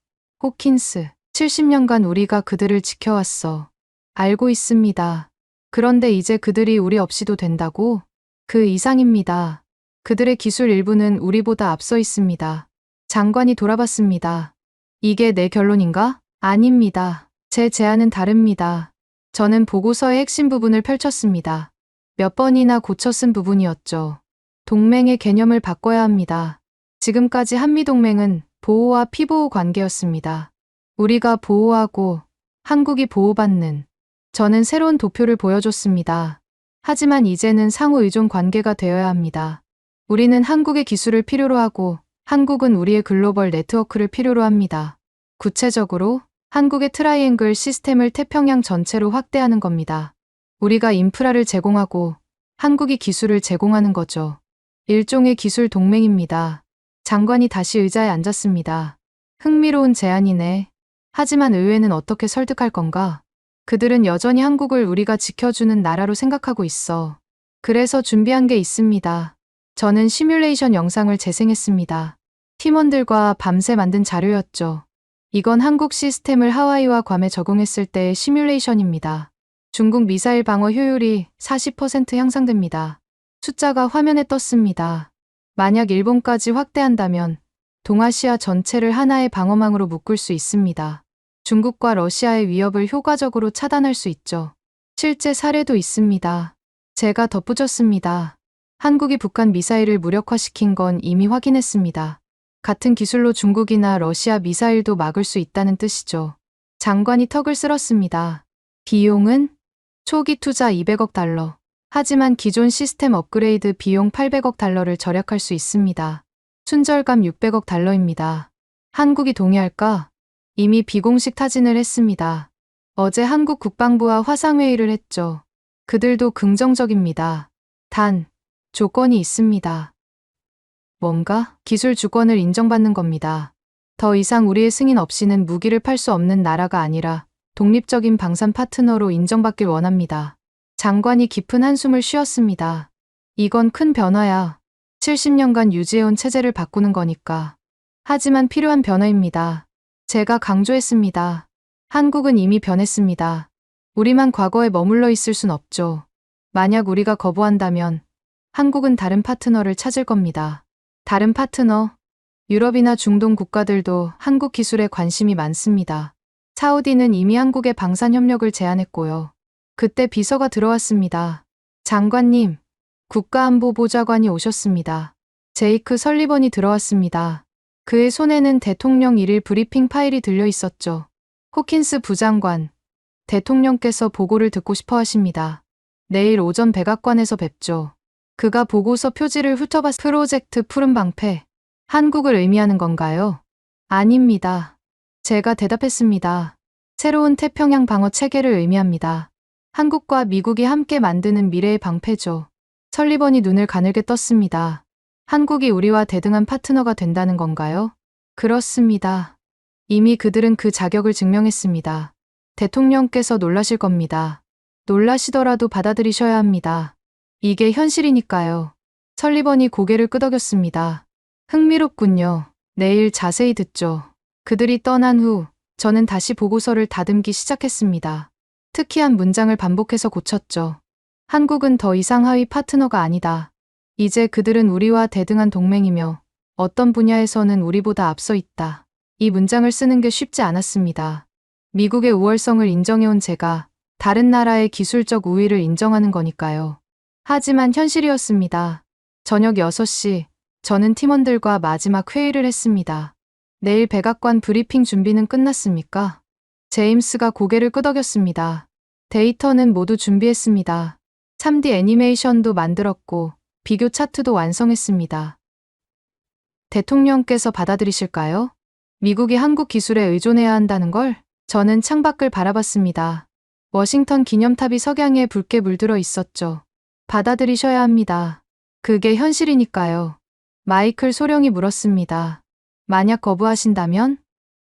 호킨스, 70년간 우리가 그들을 지켜왔어. 알고 있습니다. 그런데 이제 그들이 우리 없이도 된다고? 그 이상입니다. 그들의 기술 일부는 우리보다 앞서 있습니다. 장관이 돌아봤습니다. 이게 내 결론인가? 아닙니다. 제 제안은 다릅니다. 저는 보고서의 핵심 부분을 펼쳤습니다. 몇 번이나 고쳐 쓴 부분이었죠. 동맹의 개념을 바꿔야 합니다. 지금까지 한미동맹은 보호와 피보호 관계였습니다. 우리가 보호하고 한국이 보호받는. 저는 새로운 도표를 보여줬습니다. 하지만 이제는 상호 의존 관계가 되어야 합니다. 우리는 한국의 기술을 필요로 하고 한국은 우리의 글로벌 네트워크를 필요로 합니다. 구체적으로 한국의 트라이앵글 시스템을 태평양 전체로 확대하는 겁니다. 우리가 인프라를 제공하고 한국이 기술을 제공하는 거죠. 일종의 기술 동맹입니다. 장관이 다시 의자에 앉았습니다. 흥미로운 제안이네. 하지만 의회는 어떻게 설득할 건가? 그들은 여전히 한국을 우리가 지켜주는 나라로 생각하고 있어. 그래서 준비한 게 있습니다. 저는 시뮬레이션 영상을 재생했습니다. 팀원들과 밤새 만든 자료였죠. 이건 한국 시스템을 하와이와 괌에 적용했을 때의 시뮬레이션입니다. 중국 미사일 방어 효율이 40% 향상됩니다. 숫자가 화면에 떴습니다. 만약 일본까지 확대한다면 동아시아 전체를 하나의 방어망으로 묶을 수 있습니다. 중국과 러시아의 위협을 효과적으로 차단할 수 있죠. 실제 사례도 있습니다. 제가 덧붙였습니다. 한국이 북한 미사일을 무력화시킨 건 이미 확인했습니다. 같은 기술로 중국이나 러시아 미사일도 막을 수 있다는 뜻이죠. 장관이 턱을 쓸었습니다. 비용은? 초기 투자 200억 달러. 하지만 기존 시스템 업그레이드 비용 800억 달러를 절약할 수 있습니다. 순절감 600억 달러입니다. 한국이 동의할까? 이미 비공식 타진을 했습니다. 어제 한국 국방부와 화상회의를 했죠. 그들도 긍정적입니다. 단, 조건이 있습니다. 뭔가? 기술 주권을 인정받는 겁니다. 더 이상 우리의 승인 없이는 무기를 팔 수 없는 나라가 아니라 독립적인 방산 파트너로 인정받길 원합니다. 장관이 깊은 한숨을 쉬었습니다. 이건 큰 변화야. 70년간 유지해온 체제를 바꾸는 거니까. 하지만 필요한 변화입니다. 제가 강조했습니다. 한국은 이미 변했습니다. 우리만 과거에 머물러 있을 순 없죠. 만약 우리가 거부한다면 한국은 다른 파트너를 찾을 겁니다. 다른 파트너? 유럽이나 중동 국가들도 한국 기술에 관심이 많습니다. 사우디는 이미 한국의 방산 협력을 제안했고요. 그때 비서가 들어왔습니다. 장관님, 국가안보보좌관이 오셨습니다. 제이크 설리번이 들어왔습니다. 그의 손에는 대통령 1일 브리핑 파일이 들려 있었죠. 호킨스 부장관, 대통령께서 보고를 듣고 싶어 하십니다. 내일 오전 백악관에서 뵙죠. 그가 보고서 표지를 훑어봤 프로젝트 푸른 방패. 한국을 의미하는 건가요? 아닙니다. 제가 대답했습니다. 새로운 태평양 방어 체계를 의미합니다. 한국과 미국이 함께 만드는 미래의 방패죠. 설리번이 눈을 가늘게 떴습니다. 한국이 우리와 대등한 파트너가 된다는 건가요? 그렇습니다. 이미 그들은 그 자격을 증명했습니다. 대통령께서 놀라실 겁니다. 놀라시더라도 받아들이셔야 합니다. 이게 현실이니까요. 설리번이 고개를 끄덕였습니다. 흥미롭군요. 내일 자세히 듣죠. 그들이 떠난 후 저는 다시 보고서를 다듬기 시작했습니다. 특히 한 문장을 반복해서 고쳤죠. 한국은 더 이상 하위 파트너가 아니다. 이제 그들은 우리와 대등한 동맹이며 어떤 분야에서는 우리보다 앞서 있다. 이 문장을 쓰는 게 쉽지 않았습니다. 미국의 우월성을 인정해온 제가 다른 나라의 기술적 우위를 인정하는 거니까요. 하지만 현실이었습니다. 저녁 6시, 저는 팀원들과 마지막 회의를 했습니다. 내일 백악관 브리핑 준비는 끝났습니까? 제임스가 고개를 끄덕였습니다. 데이터는 모두 준비했습니다. 3D 애니메이션도 만들었고 비교 차트도 완성했습니다. 대통령께서 받아들이실까요? 미국이 한국 기술에 의존해야 한다는 걸? 저는 창밖을 바라봤습니다. 워싱턴 기념탑이 석양에 붉게 물들어 있었죠. 받아들이셔야 합니다. 그게 현실이니까요. 마이클 소령이 물었습니다. 만약 거부하신다면?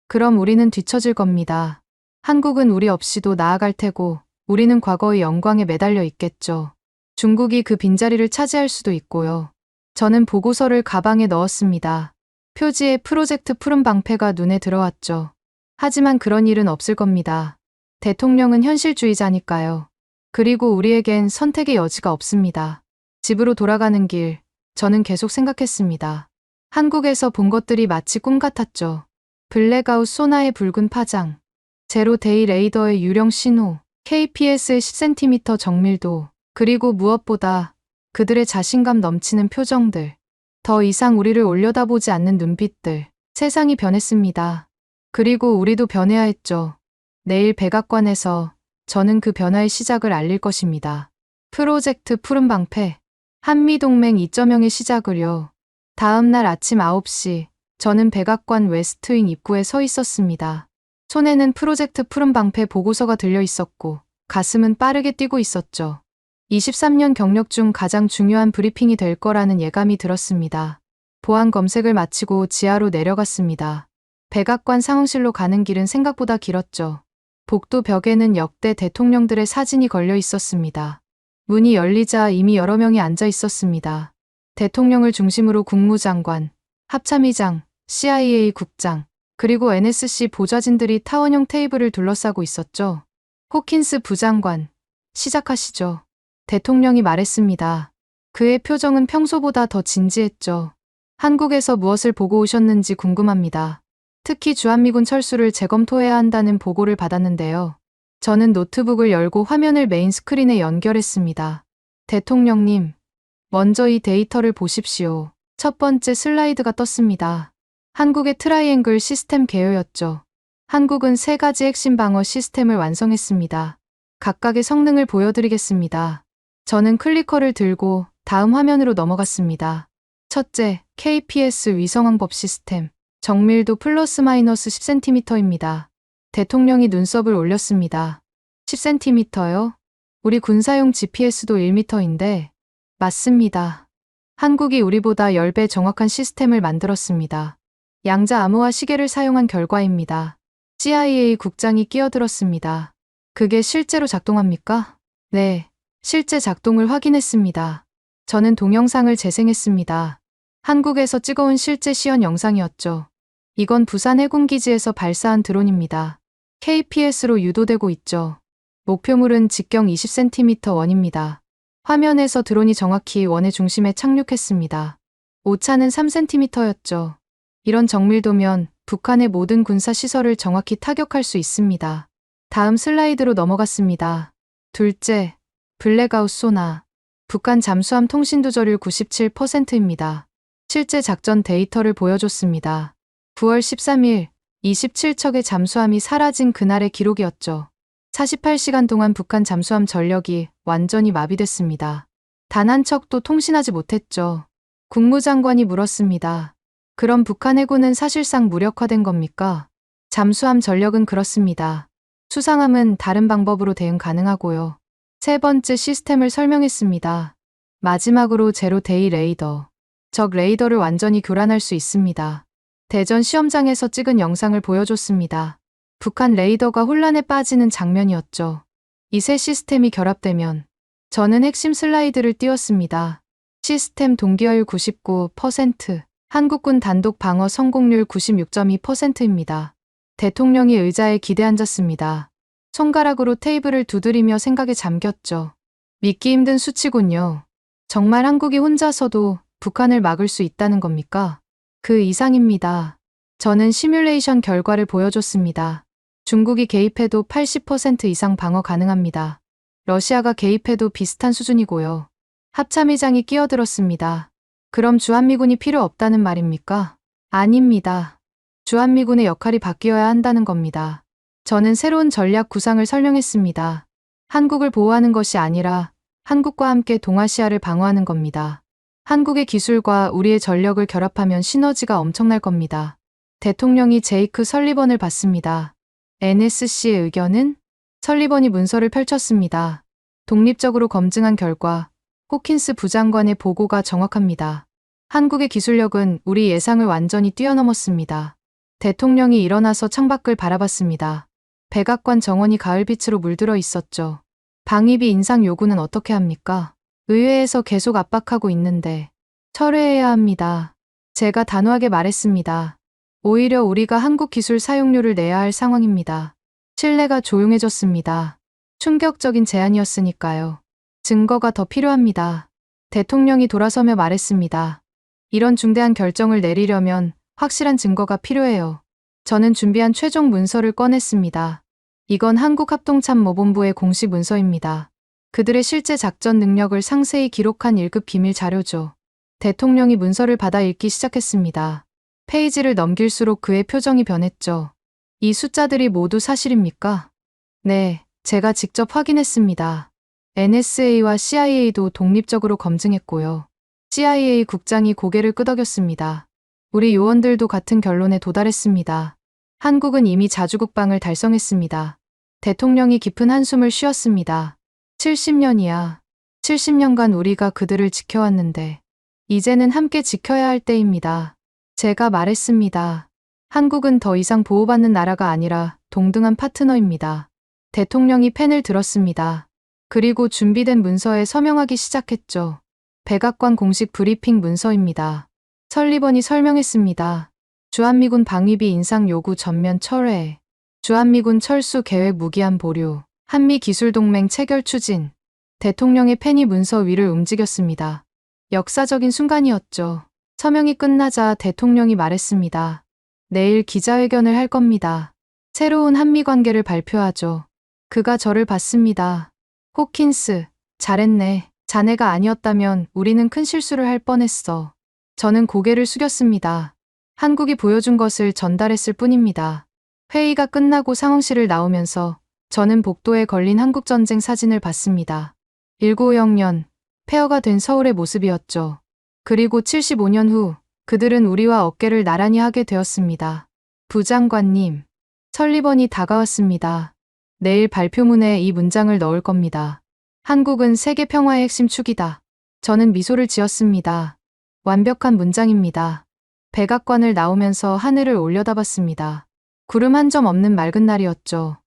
그럼 우리는 뒤처질 겁니다. 한국은 우리 없이도 나아갈 테고 우리는 과거의 영광에 매달려 있겠죠. 중국이 그 빈자리를 차지할 수도 있고요. 저는 보고서를 가방에 넣었습니다. 표지에 프로젝트 푸른 방패가 눈에 들어왔죠. 하지만 그런 일은 없을 겁니다. 대통령은 현실주의자니까요. 그리고 우리에겐 선택의 여지가 없습니다. 집으로 돌아가는 길, 저는 계속 생각했습니다. 한국에서 본 것들이 마치 꿈 같았죠. 블랙아웃 소나의 붉은 파장, 제로데이 레이더의 유령 신호, KPS의 10cm 정밀도, 그리고 무엇보다 그들의 자신감 넘치는 표정들, 더 이상 우리를 올려다보지 않는 눈빛들. 세상이 변했습니다. 그리고 우리도 변해야 했죠. 내일 백악관에서 저는 그 변화의 시작을 알릴 것입니다. 프로젝트 푸른 방패, 한미동맹 2.0의 시작을요. 다음 날 아침 9시, 저는 백악관 웨스트윙 입구에 서 있었습니다. 손에는 프로젝트 푸른 방패 보고서가 들려 있었고, 가슴은 빠르게 뛰고 있었죠. 23년 경력 중 가장 중요한 브리핑이 될 거라는 예감이 들었습니다. 보안 검색을 마치고 지하로 내려갔습니다. 백악관 상황실로 가는 길은 생각보다 길었죠. 복도 벽에는 역대 대통령들의 사진이 걸려 있었습니다. 문이 열리자 이미 여러 명이 앉아 있었습니다. 대통령을 중심으로 국무장관, 합참의장, CIA 국장, 그리고 NSC 보좌진들이 타원형 테이블을 둘러싸고 있었죠. 호킨스 부장관, 시작하시죠. 대통령이 말했습니다. 그의 표정은 평소보다 더 진지했죠. 한국에서 무엇을 보고 오셨는지 궁금합니다. 특히 주한미군 철수를 재검토해야 한다는 보고를 받았는데요. 저는 노트북을 열고 화면을 메인 스크린에 연결했습니다. 대통령님, 먼저 이 데이터를 보십시오. 첫 번째 슬라이드가 떴습니다. 한국의 트라이앵글 시스템 개요였죠. 한국은 3가지 핵심 방어 시스템을 완성했습니다. 각각의 성능을 보여드리겠습니다. 저는 클리커를 들고 다음 화면으로 넘어갔습니다. 첫째, KPS 위성항법 시스템. 정밀도 플러스 마이너스 10cm입니다. 대통령이 눈썹을 올렸습니다. 10cm요? 우리 군사용 GPS도 1m인데. 맞습니다. 한국이 우리보다 10배 정확한 시스템을 만들었습니다. 양자 암호화 시계를 사용한 결과입니다. CIA 국장이 끼어들었습니다. 그게 실제로 작동합니까? 네, 실제 작동을 확인했습니다. 저는 동영상을 재생했습니다. 한국에서 찍어온 실제 시연 영상이었죠. 이건 부산 해군기지에서 발사한 드론입니다. KPS로 유도되고 있죠. 목표물은 직경 20cm 원입니다. 화면에서 드론이 정확히 원의 중심에 착륙했습니다. 오차는 3cm였죠. 이런 정밀도면 북한의 모든 군사시설을 정확히 타격할 수 있습니다. 다음 슬라이드로 넘어갔습니다. 둘째, 블랙아웃 소나. 북한 잠수함 통신 두절율 97%입니다. 실제 작전 데이터를 보여줬습니다. 9월 13일, 27척의 잠수함이 사라진 그날의 기록이었죠. 48시간 동안 북한 잠수함 전력이 완전히 마비됐습니다. 단 한 척도 통신하지 못했죠. 국무장관이 물었습니다. 그럼 북한 해군은 사실상 무력화된 겁니까? 잠수함 전력은 그렇습니다. 수상함은 다른 방법으로 대응 가능하고요. 세 번째 시스템을 설명했습니다. 마지막으로 제로 데이 레이더. 적 레이더를 완전히 교란할 수 있습니다. 대전 시험장에서 찍은 영상을 보여줬습니다. 북한 레이더가 혼란에 빠지는 장면이었죠. 이 세 시스템이 결합되면 저는 핵심 슬라이드를 띄웠습니다. 시스템 동기화율 99%, 한국군 단독 방어 성공률 96.2%입니다. 대통령이 의자에 기대 앉았습니다. 손가락으로 테이블을 두드리며 생각에 잠겼죠. 믿기 힘든 수치군요. 정말 한국이 혼자서도 북한을 막을 수 있다는 겁니까? 그 이상입니다. 저는 시뮬레이션 결과를 보여줬습니다. 중국이 개입해도 80% 이상 방어 가능합니다. 러시아가 개입해도 비슷한 수준이고요. 합참의장이 끼어들었습니다. 그럼 주한미군이 필요 없다는 말입니까? 아닙니다. 주한미군의 역할이 바뀌어야 한다는 겁니다. 저는 새로운 전략 구상을 설명했습니다. 한국을 보호하는 것이 아니라 한국과 함께 동아시아를 방어하는 겁니다. 한국의 기술과 우리의 전력을 결합하면 시너지가 엄청날 겁니다. 대통령이 제이크 설리번을 받습니다. NSC의 의견은? 설리번이 문서를 펼쳤습니다. 독립적으로 검증한 결과 호킨스 부장관의 보고가 정확합니다. 한국의 기술력은 우리 예상을 완전히 뛰어넘었습니다. 대통령이 일어나서 창밖을 바라봤습니다. 백악관 정원이 가을빛으로 물들어 있었죠. 방위비 인상 요구는 어떻게 합니까? 의회에서 계속 압박하고 있는데 철회해야 합니다. 제가 단호하게 말했습니다. 오히려 우리가 한국 기술 사용료를 내야 할 상황입니다. 신뢰가 조용해졌습니다. 충격적인 제안이었으니까요. 증거가 더 필요합니다. 대통령이 돌아서며 말했습니다. 이런 중대한 결정을 내리려면 확실한 증거가 필요해요. 저는 준비한 최종 문서를 꺼냈습니다. 이건 한국합동참모본부의 공식 문서입니다. 그들의 실제 작전 능력을 상세히 기록한 1급 비밀 자료죠. 대통령이 문서를 받아 읽기 시작했습니다. 페이지를 넘길수록 그의 표정이 변했죠. 이 숫자들이 모두 사실입니까? 네, 제가 직접 확인했습니다. NSA와 CIA도 독립적으로 검증했고요. CIA 국장이 고개를 끄덕였습니다. 우리 요원들도 같은 결론에 도달했습니다. 한국은 이미 자주국방을 달성했습니다. 대통령이 깊은 한숨을 쉬었습니다. 70년이야. 70년간 우리가 그들을 지켜왔는데 이제는 함께 지켜야 할 때입니다. 제가 말했습니다. 한국은 더 이상 보호받는 나라가 아니라 동등한 파트너입니다. 대통령이 펜을 들었습니다. 그리고 준비된 문서에 서명하기 시작했죠. 백악관 공식 브리핑 문서입니다. 설리번이 설명했습니다. 주한미군 방위비 인상 요구 전면 철회, 주한미군 철수 계획 무기한 보류, 한미 기술동맹 체결 추진. 대통령의 펜이 문서 위를 움직였습니다. 역사적인 순간이었죠. 서명이 끝나자 대통령이 말했습니다. 내일 기자회견을 할 겁니다. 새로운 한미 관계를 발표하죠. 그가 저를 봤습니다. 호킨스, 잘했네. 자네가 아니었다면 우리는 큰 실수를 할 뻔했어. 저는 고개를 숙였습니다. 한국이 보여준 것을 전달했을 뿐입니다. 회의가 끝나고 상황실을 나오면서 저는 복도에 걸린 한국전쟁 사진을 봤습니다. 1950년, 폐허가 된 서울의 모습이었죠. 그리고 75년 후, 그들은 우리와 어깨를 나란히 하게 되었습니다. 부장관님, 설리번이 다가왔습니다. 내일 발표문에 이 문장을 넣을 겁니다. 한국은 세계 평화의 핵심 축이다. 저는 미소를 지었습니다. 완벽한 문장입니다. 백악관을 나오면서 하늘을 올려다봤습니다. 구름 한 점 없는 맑은 날이었죠.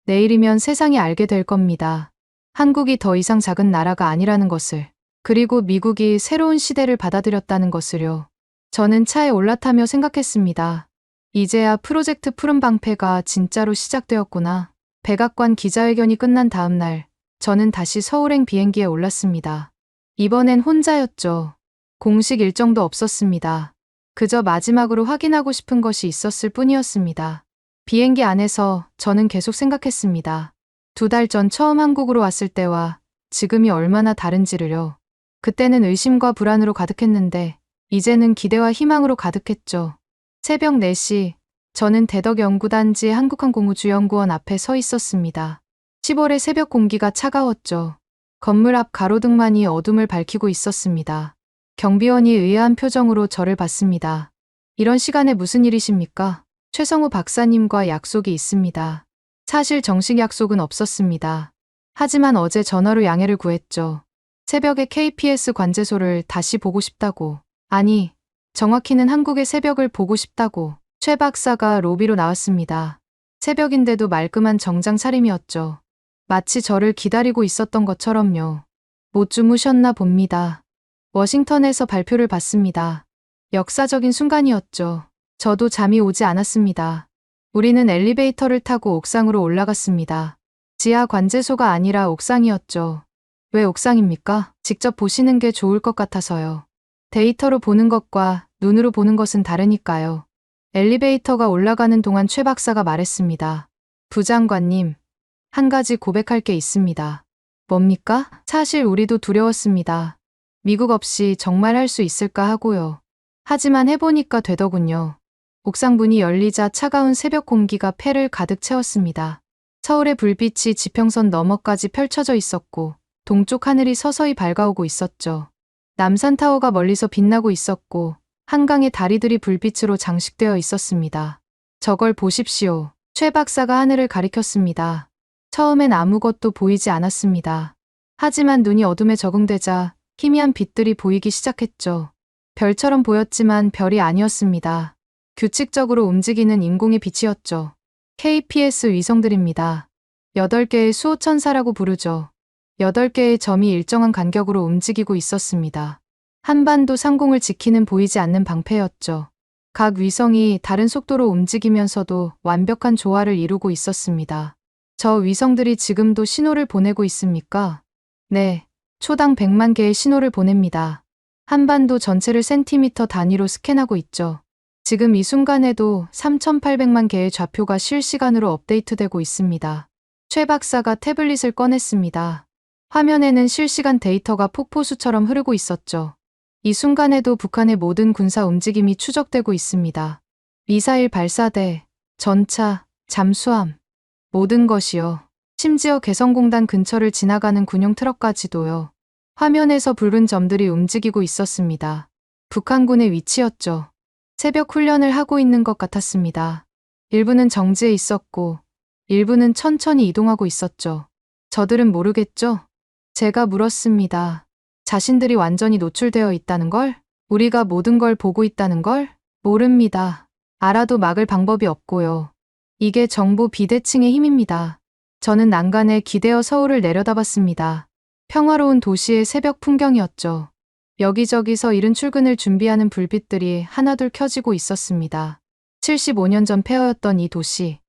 내일이면 세상이 알게 될 겁니다. 한국이 더 이상 작은 나라가 아니라는 것을, 그리고 미국이 새로운 시대를 받아들였다는 것을요. 저는 차에 올라타며 생각했습니다. 이제야 프로젝트 푸른 방패가 진짜로 시작되었구나. 백악관 기자회견이 끝난 다음 날, 저는 다시 서울행 비행기에 올랐습니다. 이번엔 혼자였죠. 공식 일정도 없었습니다. 그저 마지막으로 확인하고 싶은 것이 있었을 뿐이었습니다. 비행기 안에서 저는 계속 생각했습니다. 2달 전 처음 한국으로 왔을 때와 지금이 얼마나 다른지를요. 그때는 의심과 불안으로 가득했는데 이제는 기대와 희망으로 가득했죠. 새벽 4시, 저는 대덕연구단지 한국항공우주연구원 앞에 서 있었습니다. 10월의 새벽 공기가 차가웠죠. 건물 앞 가로등만이 어둠을 밝히고 있었습니다. 경비원이 의아한 표정으로 저를 봤습니다. 이런 시간에 무슨 일이십니까? 최성우 박사님과 약속이 있습니다. 사실 정식 약속은 없었습니다. 하지만 어제 전화로 양해를 구했죠. 새벽에 KPS 관제소를 다시 보고 싶다고. 아니, 정확히는 한국의 새벽을 보고 싶다고. 최 박사가 로비로 나왔습니다. 새벽인데도 말끔한 정장 차림이었죠. 마치 저를 기다리고 있었던 것처럼요. 못 주무셨나 봅니다. 워싱턴에서 발표를 받습니다. 역사적인 순간이었죠. 저도 잠이 오지 않았습니다. 우리는 엘리베이터를 타고 옥상으로 올라갔습니다. 지하 관제소가 아니라 옥상이었죠. 왜 옥상입니까? 직접 보시는 게 좋을 것 같아서요. 데이터로 보는 것과 눈으로 보는 것은 다르니까요. 엘리베이터가 올라가는 동안 최 박사가 말했습니다. 부장관님, 한 가지 고백할 게 있습니다. 뭡니까? 사실 우리도 두려웠습니다. 미국 없이 정말 할 수 있을까 하고요. 하지만 해보니까 되더군요. 옥상 문이 열리자 차가운 새벽 공기가 폐를 가득 채웠습니다. 서울의 불빛이 지평선 너머까지 펼쳐져 있었고 동쪽 하늘이 서서히 밝아오고 있었죠. 남산타워가 멀리서 빛나고 있었고 한강의 다리들이 불빛으로 장식되어 있었습니다. 저걸 보십시오. 최 박사가 하늘을 가리켰습니다. 처음엔 아무것도 보이지 않았습니다. 하지만 눈이 어둠에 적응되자 희미한 빛들이 보이기 시작했죠. 별처럼 보였지만 별이 아니었습니다. 규칙적으로 움직이는 인공의 빛이었죠. KPS 위성들입니다. 8개의 수호천사라고 부르죠. 8개의 점이 일정한 간격으로 움직이고 있었습니다. 한반도 상공을 지키는 보이지 않는 방패였죠. 각 위성이 다른 속도로 움직이면서도 완벽한 조화를 이루고 있었습니다. 저 위성들이 지금도 신호를 보내고 있습니까? 네, 초당 100만 개의 신호를 보냅니다. 한반도 전체를 센티미터 단위로 스캔하고 있죠. 지금 이 순간에도 3,800만 개의 좌표가 실시간으로 업데이트되고 있습니다. 최 박사가 태블릿을 꺼냈습니다. 화면에는 실시간 데이터가 폭포수처럼 흐르고 있었죠. 이 순간에도 북한의 모든 군사 움직임이 추적되고 있습니다. 미사일 발사대, 전차, 잠수함, 모든 것이요. 심지어 개성공단 근처를 지나가는 군용 트럭까지도요. 화면에서 붉은 점들이 움직이고 있었습니다. 북한군의 위치였죠. 새벽 훈련을 하고 있는 것 같았습니다. 일부는 정지해 있었고 일부는 천천히 이동하고 있었죠. 저들은 모르겠죠? 제가 물었습니다. 자신들이 완전히 노출되어 있다는 걸? 우리가 모든 걸 보고 있다는 걸? 모릅니다. 알아도 막을 방법이 없고요. 이게 정보 비대칭의 힘입니다. 저는 난간에 기대어 서울을 내려다봤습니다. 평화로운 도시의 새벽 풍경이었죠. 여기저기서 이른 출근을 준비하는 불빛들이 하나둘 켜지고 있었습니다. 75년 전 폐허였던 이 도시.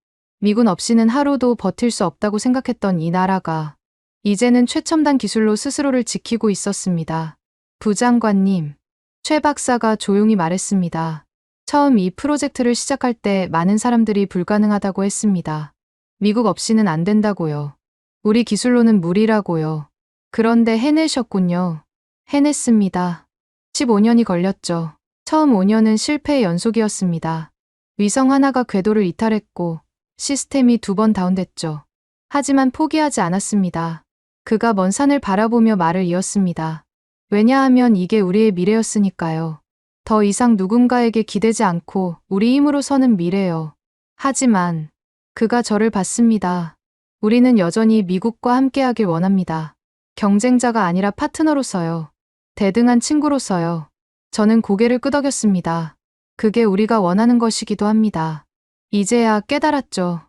미군 없이는 하루도 버틸 수 없다고 생각했던 이 나라가 이제는 최첨단 기술로 스스로를 지키고 있었습니다. 부장관님, 최 박사가 조용히 말했습니다. 처음 이 프로젝트를 시작할 때 많은 사람들이 불가능하다고 했습니다. 미국 없이는 안 된다고요. 우리 기술로는 무리라고요. 그런데 해내셨군요. 해냈습니다. 15년이 걸렸죠. 처음 5년은 실패의 연속이었습니다. 위성 하나가 궤도를 이탈했고 시스템이 2번 다운됐죠. 하지만 포기하지 않았습니다. 그가 먼 산을 바라보며 말을 이었습니다. 왜냐하면 이게 우리의 미래였으니까요. 더 이상 누군가에게 기대지 않고 우리 힘으로 서는 미래요. 하지만 그가 저를 봤습니다. 우리는 여전히 미국과 함께하길 원합니다. 경쟁자가 아니라 파트너로서요. 대등한 친구로서요. 저는 고개를 끄덕였습니다. 그게 우리가 원하는 것이기도 합니다. 이제야 깨달았죠.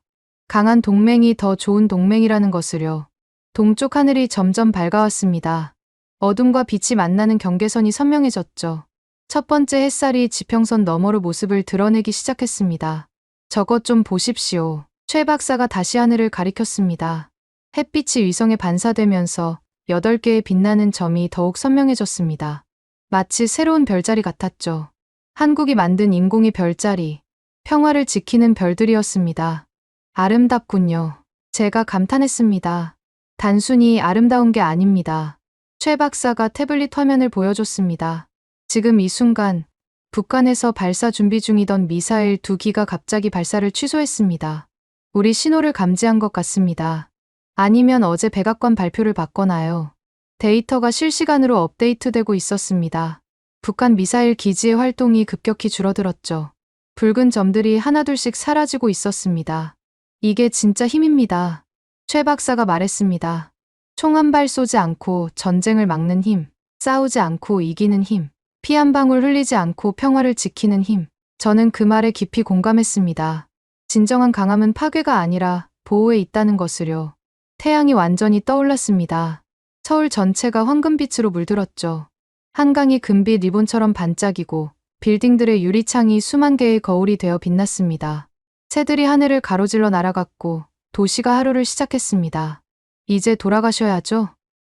강한 동맹이 더 좋은 동맹이라는 것을요. 동쪽 하늘이 점점 밝아왔습니다. 어둠과 빛이 만나는 경계선이 선명해졌죠. 첫 번째 햇살이 지평선 너머로 모습을 드러내기 시작했습니다. 저것 좀 보십시오. 최 박사가 다시 하늘을 가리켰습니다. 햇빛이 위성에 반사되면서 8개의 빛나는 점이 더욱 선명해졌습니다. 마치 새로운 별자리 같았죠. 한국이 만든 인공의 별자리, 평화를 지키는 별들이었습니다. 아름답군요. 제가 감탄했습니다. 단순히 아름다운 게 아닙니다. 최 박사가 태블릿 화면을 보여줬습니다. 지금 이 순간 북한에서 발사 준비 중이던 미사일 2기가 갑자기 발사를 취소했습니다. 우리 신호를 감지한 것 같습니다. 아니면 어제 백악관 발표를 받거나요. 데이터가 실시간으로 업데이트되고 있었습니다. 북한 미사일 기지의 활동이 급격히 줄어들었죠. 붉은 점들이 하나둘씩 사라지고 있었습니다. 이게 진짜 힘입니다. 최 박사가 말했습니다. 총 한 발 쏘지 않고 전쟁을 막는 힘, 싸우지 않고 이기는 힘, 피 한 방울 흘리지 않고 평화를 지키는 힘. 저는 그 말에 깊이 공감했습니다. 진정한 강함은 파괴가 아니라 보호에 있다는 것을요. 태양이 완전히 떠올랐습니다. 서울 전체가 황금빛으로 물들었죠. 한강이 금빛 리본처럼 반짝이고 빌딩들의 유리창이 수만 개의 거울이 되어 빛났습니다. 새들이 하늘을 가로질러 날아갔고 도시가 하루를 시작했습니다. 이제 돌아가셔야죠?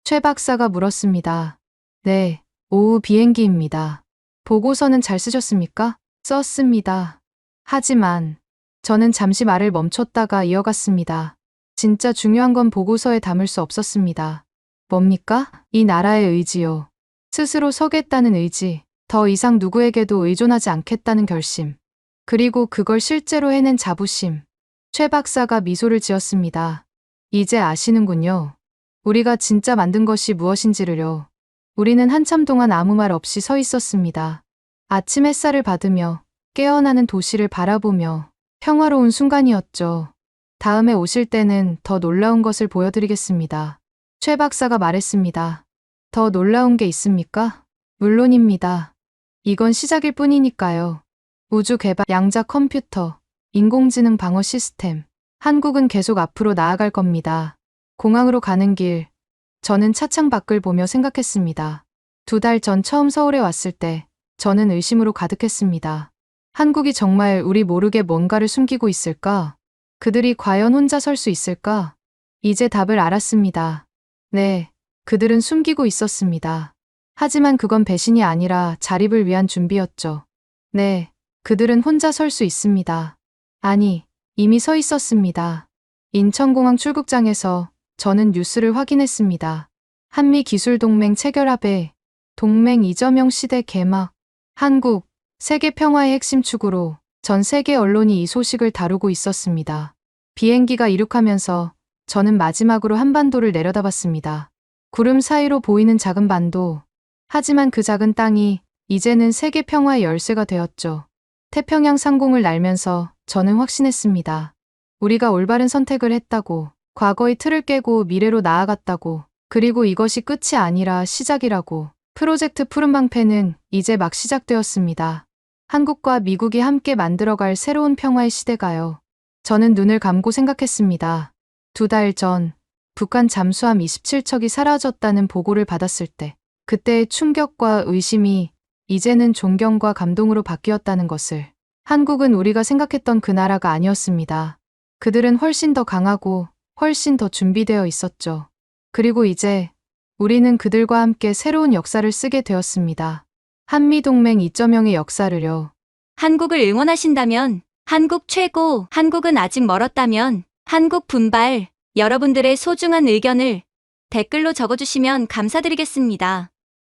최 박사가 물었습니다. 네, 오후 비행기입니다. 보고서는 잘 쓰셨습니까? 썼습니다. 하지만 저는 잠시 말을 멈췄다가 이어갔습니다. 진짜 중요한 건 보고서에 담을 수 없었습니다. 뭡니까? 이 나라의 의지요. 스스로 서겠다는 의지, 더 이상 누구에게도 의존하지 않겠다는 결심, 그리고 그걸 실제로 해낸 자부심. 최 박사가 미소를 지었습니다. 이제 아시는군요. 우리가 진짜 만든 것이 무엇인지를요. 우리는 한참 동안 아무 말 없이 서 있었습니다. 아침 햇살을 받으며 깨어나는 도시를 바라보며 평화로운 순간이었죠. 다음에 오실 때는 더 놀라운 것을 보여드리겠습니다. 최 박사가 말했습니다. 더 놀라운 게 있습니까? 물론입니다. 이건 시작일 뿐이니까요. 우주 개발, 양자 컴퓨터, 인공지능 방어 시스템. 한국은 계속 앞으로 나아갈 겁니다. 공항으로 가는 길, 저는 차창 밖을 보며 생각했습니다. 2달 전 처음 서울에 왔을 때 저는 의심으로 가득했습니다. 한국이 정말 우리 모르게 뭔가를 숨기고 있을까? 그들이 과연 혼자 설 수 있을까? 이제 답을 알았습니다. 네, 그들은 숨기고 있었습니다. 하지만 그건 배신이 아니라 자립을 위한 준비였죠. 네, 그들은 혼자 설 수 있습니다. 아니, 이미 서 있었습니다. 인천공항 출국장에서 저는 뉴스를 확인했습니다. 한미기술동맹 체결합에 동맹 이점용 시대 개막. 한국, 세계 평화의 핵심 축으로 전 세계 언론이 이 소식을 다루고 있었습니다. 비행기가 이륙하면서 저는 마지막으로 한반도를 내려다봤습니다. 구름 사이로 보이는 작은 반도. 하지만 그 작은 땅이 이제는 세계 평화의 열쇠가 되었죠. 태평양 상공을 날면서 저는 확신했습니다. 우리가 올바른 선택을 했다고, 과거의 틀을 깨고 미래로 나아갔다고, 그리고 이것이 끝이 아니라 시작이라고. 프로젝트 푸른방패는 이제 막 시작되었습니다. 한국과 미국이 함께 만들어갈 새로운 평화의 시대가요. 저는 눈을 감고 생각했습니다. 2달 전 북한 잠수함 27척이 사라졌다는 보고를 받았을 때 그때의 충격과 의심이 이제는 존경과 감동으로 바뀌었다는 것을. 한국은 우리가 생각했던 그 나라가 아니었습니다. 그들은 훨씬 더 강하고 훨씬 더 준비되어 있었죠. 그리고 이제 우리는 그들과 함께 새로운 역사를 쓰게 되었습니다. 한미동맹 2.0의 역사를요. 한국을 응원하신다면, 한국 최고, 한국은 아직 멀었다면, 한국 분발, 여러분들의 소중한 의견을 댓글로 적어주시면 감사드리겠습니다.